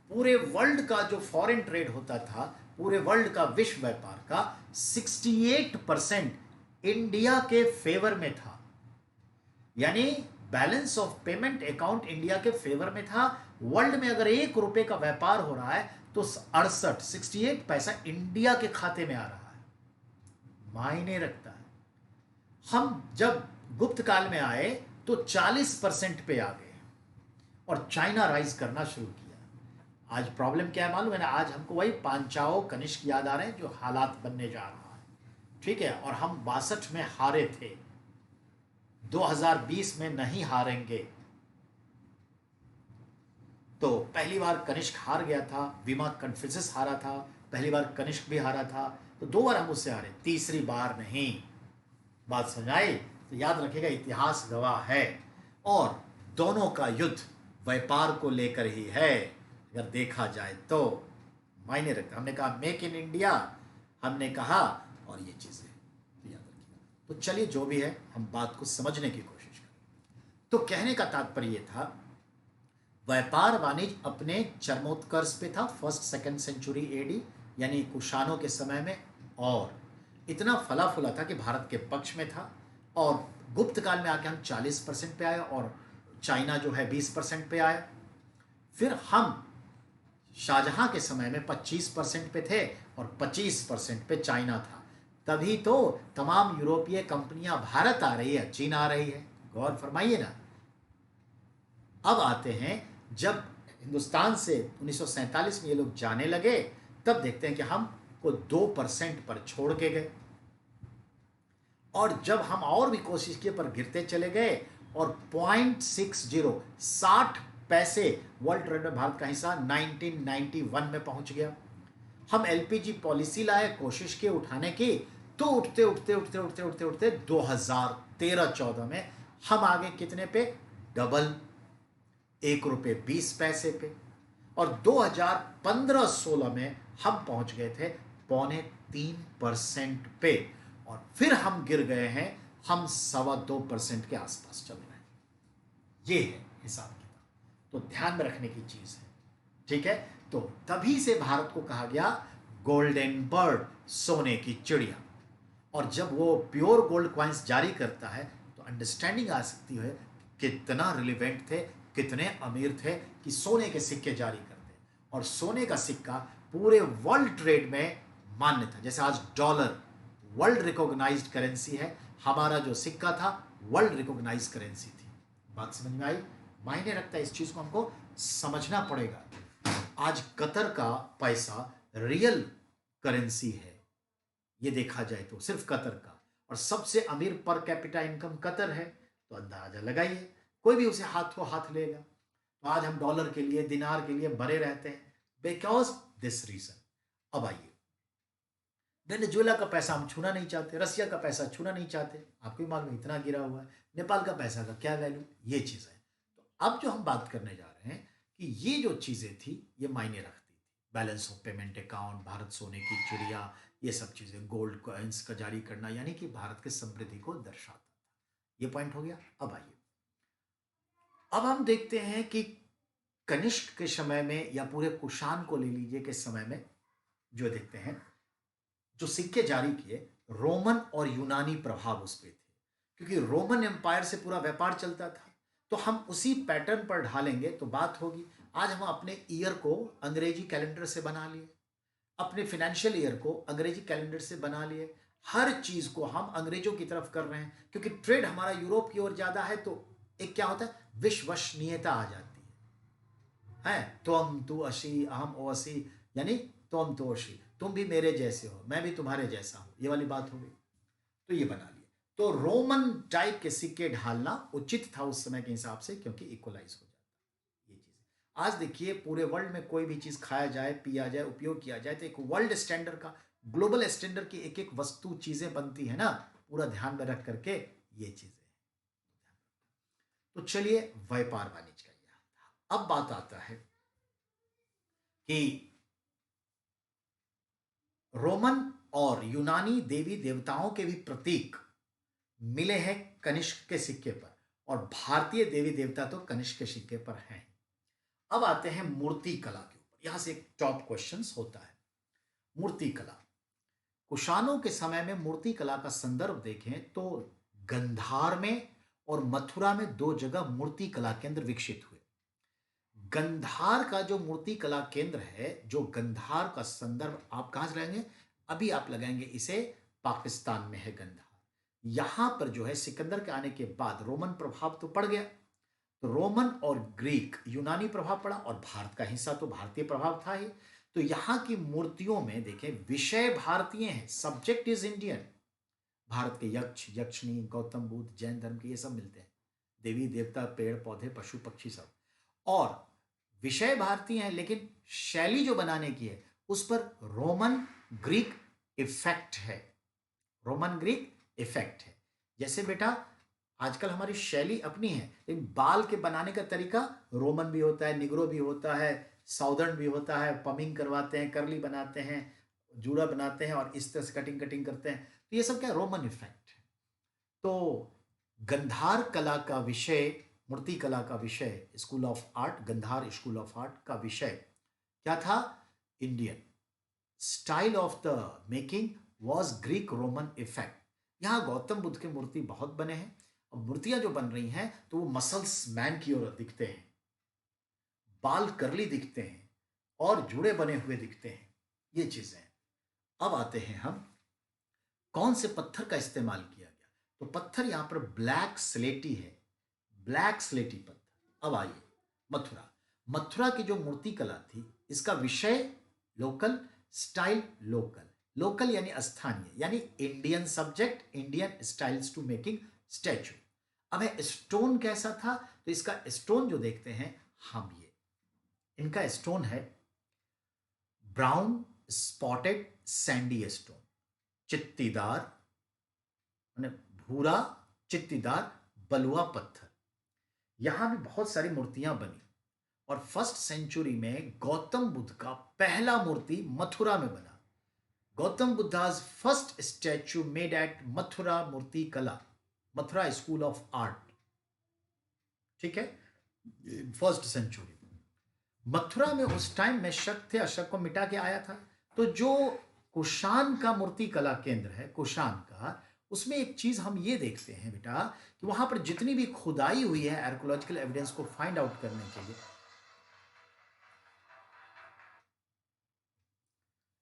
पूरे वर्ल्ड का जो फॉरेन ट्रेड होता था, पूरे वर्ल्ड का विश्व व्यापार का 68% इंडिया के फेवर में था। यानी balance of payment account India के फेवर में था। वर्ल्ड में अगर ₹1 का व्यापार हो रहा है तो 68 पैसा इंडिया के खाते में आ रहा है, मायने रखता है। हम जब गुप्त काल में आए तो 40% पे आ गए और चाइना राइज करना शुरू किया। आज प्रॉब्लम क्या है मालूम है ना? आज हमको वही पांचाओ कनिष्क याद आ रहे हैं, जो हालात बनने जा रहा है, ठीक है। और हम 62 में हारे थे, 2020 में नहीं हारेंगे। तो पहली बार कनिष्क हार गया था, वीमा कन्फ्यूशस हारा था, पहली बार कनिष्क भी हारा था, तो 2 बार हम उससे हारे, तीसरी बार नहीं। बात समझ आई? तो याद रखिएगा, इतिहास गवाह है। और दोनों का युद्ध व्यापार को लेकर ही है, अगर देखा जाए तो मायने रखता। हमने कहा मेक इन इंडिया, हमने कहा, और ये चीजें तो याद रखिएगा। तो चलिए, जो भी है हम बात को समझने की कोशिश करें। तो कहने का तात्पर्य था, व्यापार वाणिज्य अपने चरमोत्कर्ष पे था फर्स्ट सेकंड सेंचुरी एडी, यानी कुषाणों के समय में, और इतना फला फूला था कि भारत के पक्ष में था। और गुप्त काल में आके हम 40% पे आए, और चाइना जो है 20% पे आए। फिर हम शाहजहां के समय में 25% पे थे और 25% पे चाइना था। तभी तो तमाम यूरोपीय कंपनियां भारत आ रही है, चीन आ रही है। गौर फरमाइए ना। अब आते हैं, जब हिंदुस्तान से 1947 में ये लोग जाने लगे, तब देखते हैं कि हमको 2% पर छोड़ के गए, और जब हम और भी कोशिश किए पर गिरते चले गए, और 60 पैसे वर्ल्ड ट्रेड में भारत का हिस्सा 1991 में पहुंच गया। हम एलपीजी पॉलिसी लाए, कोशिश की उठाने की, तो उठते उठते उठते उठते उठते उठते 2013-14 में हम आगे कितने पे? डबल, ₹1.20 पे। और 2015-16 में हम पहुंच गए थे 3.25% पे, और फिर हम गिर गए हैं, हम 2.25% के आसपास चल रहे हैं। ये है हिसाब किताब, तो ध्यान में रखने की चीज है, ठीक है। तो तभी से भारत को कहा गया गोल्डन बर्ड, सोने की चिड़िया। और जब वो प्योर गोल्ड कॉइन्स जारी करता है तो अंडरस्टैंडिंग आ सकती है कितना रिलेवेंट थे, कितने अमीर थे कि सोने के सिक्के जारी करते। और सोने का सिक्का पूरे वर्ल्ड ट्रेड में मान्य था। जैसे आज डॉलर वर्ल्ड रिकॉग्नाइज्ड करेंसी है, हमारा जो सिक्का था वर्ल्ड रिकॉग्नाइज्ड करेंसी थी। बात समझ में आई? मायने रखता है, इस चीज को हमको समझना पड़ेगा। आज कतर का पैसा रियल करेंसी है, ये देखा जाए तो सिर्फ कतर का। और सबसे अमीर पर कैपिटा इनकम कतर है, तो अंदाजा लगाइए, कोई भी उसे हाथों हाथ लेगा। तो आज हम डॉलर के लिए, दिनार के लिए भरे रहते हैं, बिकॉज दिस रीजन। अब आइए, वेनेजुएला का पैसा हम छूना नहीं चाहते, रसिया का पैसा छूना नहीं चाहते, आपको भी मालूम है इतना गिरा हुआ है, नेपाल का पैसा का क्या वैल्यू, ये चीज़ है। तो अब जो हम बात करने जा रहे हैं कि ये जो चीज़ें थी ये मायने रखती थी, balance of payment account, Bharat सोने की चिड़िया, ये सब चीज़ें, गोल्ड कॉइन्स का जारी करना, यानी कि भारत की समृद्धि को दर्शाता था। ये पॉइंट हो गया। अब आइए, अब हम देखते हैं कि कनिष्क के समय में या पूरे कुषाण को ले लीजिए के समय में जो देखते हैं, जो सिक्के जारी किए, रोमन और यूनानी प्रभाव उस पे थे, क्योंकि रोमन एम्पायर से पूरा व्यापार चलता था। तो हम उसी पैटर्न पर ढालेंगे तो बात होगी। आज हम अपने ईयर को अंग्रेजी कैलेंडर से बना लिए, अपने फाइनेंशियल ईयर को अंग्रेजी कैलेंडर से बना लिए, हर चीज को हम अंग्रेजों की तरफ कर रहे हैं, क्योंकि ट्रेड हमारा यूरोप की ओर ज्यादा है। तो एक क्या होता है, विश्वसनीयता आ जाती है, तुम तू अशी अहम ओ असी, यानी तुम तो अशी, तुम भी मेरे जैसे हो, मैं भी तुम्हारे जैसा हूं, ये वाली बात हो गई। तो ये बना लिए। तो रोमन टाइप के सिक्के ढालना उचित था उस समय के हिसाब से, क्योंकि इक्वलाइज हो जाता ये चीज। आज देखिए, पूरे वर्ल्ड में कोई भी चीज खाया जाए, पिया जाए, उपयोग किया जाए, तो एक वर्ल्ड स्टैंडर्ड का, ग्लोबल स्टैंडर्ड की एक एक वस्तु, चीजें बनती है ना, पूरा ध्यान में रख करके ये चीजें। तो चलिए, व्यापार वाणिज्य का यह। अब बात आता है कि रोमन और यूनानी देवी देवताओं के भी प्रतीक मिले हैं कनिष्क के सिक्के पर, और भारतीय देवी देवता तो कनिष्क के सिक्के पर हैं। अब आते हैं मूर्ति कला के ऊपर, यहां से एक टॉप क्वेश्चन होता है, मूर्ति कला। कुषाणों के समय में मूर्ति कला का संदर्भ देखें तो गंधार में और मथुरा में दो जगह मूर्ति कला केंद्र विकसित हुए। गंधार का जो मूर्ति कला केंद्र है, जो गंधार का संदर्भ आप कहां से लगाएंगे, अभी आप लगाएंगे इसे, पाकिस्तान में है गंधार। यहां पर जो है, सिकंदर के आने के बाद रोमन प्रभाव तो पड़ गया, तो रोमन और ग्रीक, यूनानी प्रभाव पड़ा, और भारत का हिस्सा तो भारतीय प्रभाव था ही। तो यहां की मूर्तियों में देखें, विषय भारतीय है, सब्जेक्ट इज इंडियन। भारत के यक्ष, यक्षिणी, गौतम बुद्ध, जैन धर्म के ये सब मिलते हैं, देवी देवता, पेड़ पौधे, पशु पक्षी सब, और विषय भारतीय है, लेकिन शैली जो बनाने की है उस पर रोमन ग्रीक इफेक्ट है, रोमन ग्रीक इफेक्ट है। जैसे बेटा, आजकल हमारी शैली अपनी है, लेकिन बाल के बनाने का तरीका रोमन भी होता है, निग्रो भी होता है, साउदर्न भी होता है, पमिंग करवाते हैं, करली बनाते हैं, जूड़ा बनाते हैं, और इस तरह से कटिंग कटिंग करते हैं। तो ये सब क्या, रोमन इफेक्ट है। तो गंधार कला का विषय, मूर्ति कला का विषय, school of art, Gandhara school of art का विषय क्या था, Indian. Style of the making was Greek Roman effect. यहां गौतम बुद्ध के मूर्ति बहुत बने हैं। अब मूर्तियां जो बन रही हैं तो वो मसल्स मैन की ओर दिखते हैं, बाल करली दिखते हैं, और जुड़े बने हुए दिखते हैं, ये चीजें। अब आते हैं हम, कौन से पत्थर का इस्तेमाल किया गया, तो पत्थर यहां पर ब्लैक स्लेटी है, ब्लैक स्लेटी पत्थर। अब आइए, मथुरा, मथुरा की जो मूर्ति कला थी, इसका विषय लोकल, स्टाइल लोकल, लोकल यानी स्थानीय, यानी Indian subject, Indian styles to making statue. अब है स्टोन कैसा था, तो इसका स्टोन जो देखते हैं हम, ये इनका स्टोन है ब्राउन स्पॉटेड सैंडी स्टोन, चित्तीदार, भूरा चित्तीदार बलुआ पत्थर। यहां भी बहुत सारी मूर्तियां बनी, और फर्स्ट सेंचुरी में गौतम बुद्ध का पहला मूर्ति मथुरा में बना। Gautam Buddha's first statue made at Mathura मूर्ति कला, मथुरा स्कूल ऑफ आर्ट, ठीक है, फर्स्ट सेंचुरी। मथुरा में उस टाइम में शक थे, अशक को मिटा के आया था। तो जो कुषाण का मूर्ति कला केंद्र है, कुषाण का, उसमें एक चीज हम ये देखते हैं बेटा, कि वहां पर जितनी भी खुदाई हुई है आर्कोलॉजिकल एविडेंस को फाइंड आउट करने के लिए,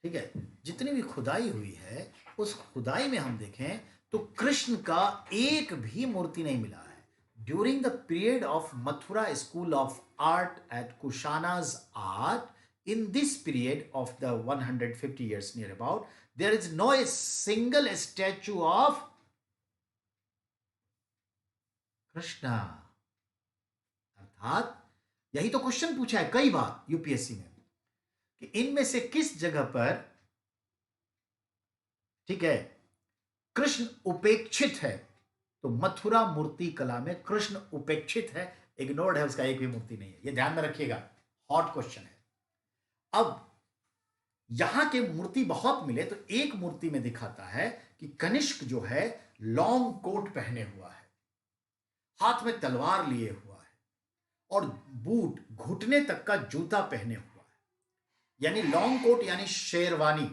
ठीक है, जितनी भी खुदाई हुई है, उस खुदाई में हम देखें तो कृष्ण का एक भी मूर्ति नहीं मिला है। During the period of Mathura school of art at Kushana's art, in this period of the 150 years near about, there is no a single statue of Krishna. अर्थात यही तो क्वेश्चन पूछा है कई बार यूपीएससी में कि इनमें से किस जगह पर, ठीक है, कृष्ण उपेक्षित है। तो मथुरा मूर्ति कला में कृष्ण उपेक्षित है, इग्नोर्ड है, उसका एक भी मूर्ति नहीं है। ये ध्यान में रखिएगा, हॉट क्वेश्चन है। अब यहां के मूर्ति बहुत मिले तो एक मूर्ति में दिखाता है कि कनिष्क जो है लॉन्ग कोट पहने हुआ है, हाथ में तलवार लिए हुआ है और बूट घुटने तक का जूता पहने हुआ है। यानी लॉन्ग कोट यानी शेरवानी,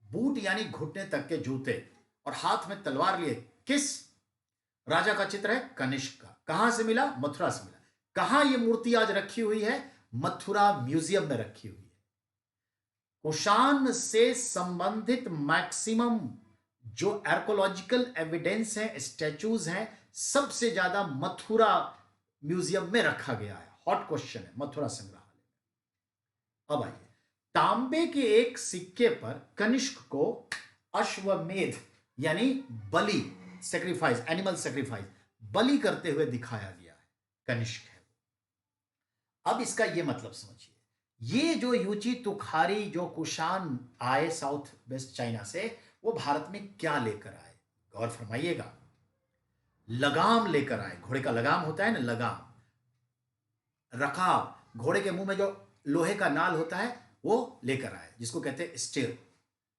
बूट यानी घुटने तक के जूते और हाथ में तलवार लिए। किस राजा का चित्र है? कनिष्क का। कहां से मिला? मथुरा से मिला। कहां यह मूर्ति आज रखी हुई है? मथुरा म्यूजियम में रखी हुई है। कुषाण से संबंधित मैक्सिमम जो आर्कोलॉजिकल एविडेंस है, स्टैचूज हैं, सबसे ज्यादा मथुरा म्यूजियम में रखा गया है। हॉट क्वेश्चन है मथुरा संग्रहालय। अब आइए, तांबे के एक सिक्के पर कनिष्क को अश्वमेध यानी बलि, सेक्रीफाइस, एनिमल सेक्रीफाइस, बलि करते हुए दिखाया गया है। कनिष्क है। अब इसका यह मतलब समझिए, ये जो यूची तुखारी जो कुषाण आए साउथ वेस्ट चाइना से, वो भारत में क्या लेकर आए? गौर फरमाइएगा। लगाम लेकर आए। घोड़े का लगाम होता है ना, लगाम, रकाब, घोड़े के मुंह में जो लोहे का नाल होता है वो लेकर आए, जिसको कहते हैं स्टीर,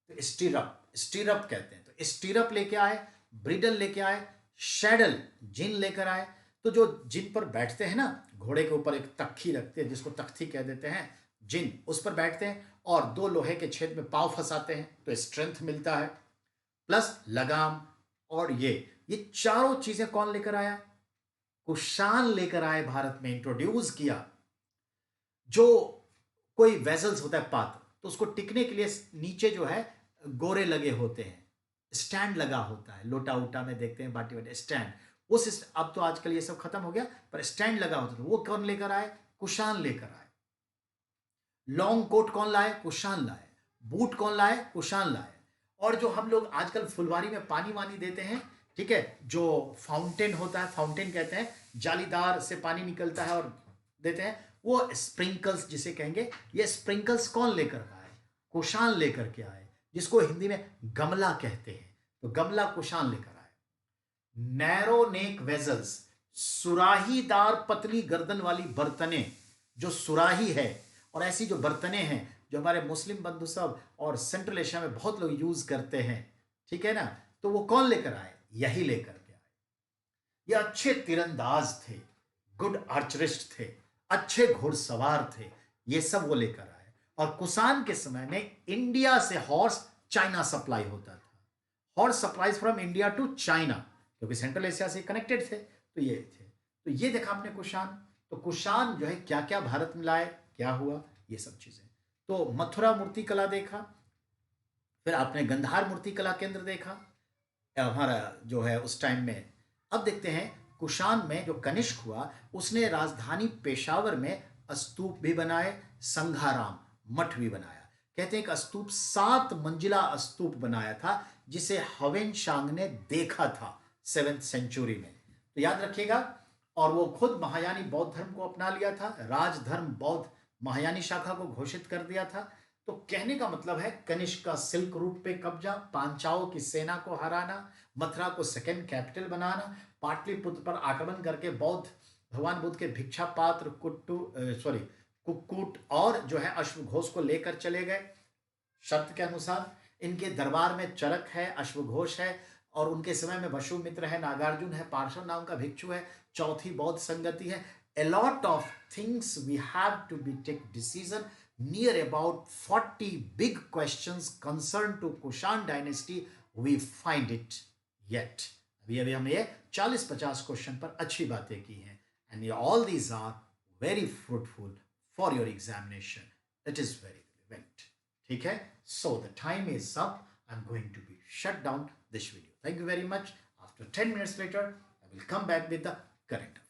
तो स्टीरअप, स्टीरअप कहते हैं। तो स्टीरअप लेके आए, ब्रिडल लेके आए, शैडल, जिन लेकर आए। तो जो जिन पर बैठते हैं ना, घोड़े के ऊपर एक तख्ती रखते हैं जिसको तख्ती कह देते हैं, जिन, उस पर बैठते हैं और दो लोहे के छेद में पांव फंसाते हैं तो स्ट्रेंथ मिलता है, प्लस लगाम। और ये चारों चीजें कौन लेकर आया? कुषाण लेकर आए, भारत में इंट्रोड्यूस किया। जो कोई वेजल्स होता है, पात्र, तो उसको टिकने के लिए नीचे जो है गोरे लगे होते हैं, स्टैंड लगा होता है। लोटा उटा में देखते हैं, बाटी बाटी स्टैंड, उस अब तो आजकल ये सब खत्म हो गया, पर स्टैंड लगा होता था। वो कौन लेकर आए? कुषाण लेकर आए। लॉन्ग कोट कौन लाए? कुषाण लाए। बूट कौन लाए? कुषाण लाए। और जो हम लोग आजकल फुलवारी में पानी वानी देते हैं, ठीक है, जो फाउंटेन होता है, फाउंटेन कहते हैं, जालीदार से पानी निकलता है और देते हैं, वो स्प्रिंकल्स जिसे कहेंगे, ये स्प्रिंकल्स कौन लेकर आए? कुषाण लेकर के आए, जिसको हिंदी में गमला कहते हैं। तो गमला कुषाण लेकर आए। नैरो नेक वेजल्स, सुराहीदार पतली गर्दन वाली बर्तने, जो सुराही है, और ऐसी जो बर्तने हैं जो हमारे मुस्लिम बंधु सब और सेंट्रल एशिया में बहुत लोग यूज करते हैं, ठीक है ना, तो वो कौन लेकर आए? यही लेकर के आए। ये अच्छे तीरंदाज थे, गुड आर्चरिस्ट थे, अच्छे घुड़सवार थे, ये सब वो लेकर आए। और कुषाण के समय में इंडिया से हॉर्स चाइना सप्लाई होता था। Horse supplies from India to China, क्योंकि सेंट्रल एशिया से कनेक्टेड थे। तो ये थे। तो ये देखा आपने कुषाण। तो कुषाण जो है क्या क्या भारत में लाए, क्या हुआ, ये सब चीजें। तो मथुरा मूर्ति कला देखा, फिर आपने गंधार मूर्ति कला केंद्र देखा हमारा जो है उस टाइम में। अब देखते हैं कुषाण में जो कनिष्क हुआ, उसने राजधानी पेशावर में स्तूप भी बनाए, संघाराम मठ भी बनाया। कहते हैं एक स्तूप 7 मंजिला स्तूप बनाया था, जिसे हवेन शांग ने देखा था 7th सेंचुरी में। तो याद रखिएगा। और वो खुद महायानी बौद्ध धर्म को अपना लिया था, राजधर्म बौद्ध महायानी शाखा को घोषित कर दिया था। तो कहने का मतलब है कनिष्क का सिल्क रूट पे कब्जा, पांचाओं की सेना को हराना, मथुरा को सेकेंड कैपिटल बनाना, पाटलिपुत्र पर आक्रमण करके बौद्ध भगवान बुद्ध के भिक्षा पात्र कुक्कुट और जो है अश्वघोष को लेकर चले गए। शर्त के अनुसार इनके दरबार में चरक है, अश्वघोष है, और उनके समय में वसुमित्र है, नागार्जुन है, पार्श्व नाम का भिक्षु है, चौथी बौद्ध संगति है। A lot of things we have to be take decision, near about 40 big questions concerned to Kushan dynasty we find it yet. अभी हमने ये 40-50 क्वेश्चन पर अच्छी बातें की हैं, and all these are very fruitful for your examination. It is very relevant. ठीक है? So the time is up. I'm going to be shut down this video. Thank you very much. After 10 minutes later, I will come back with the current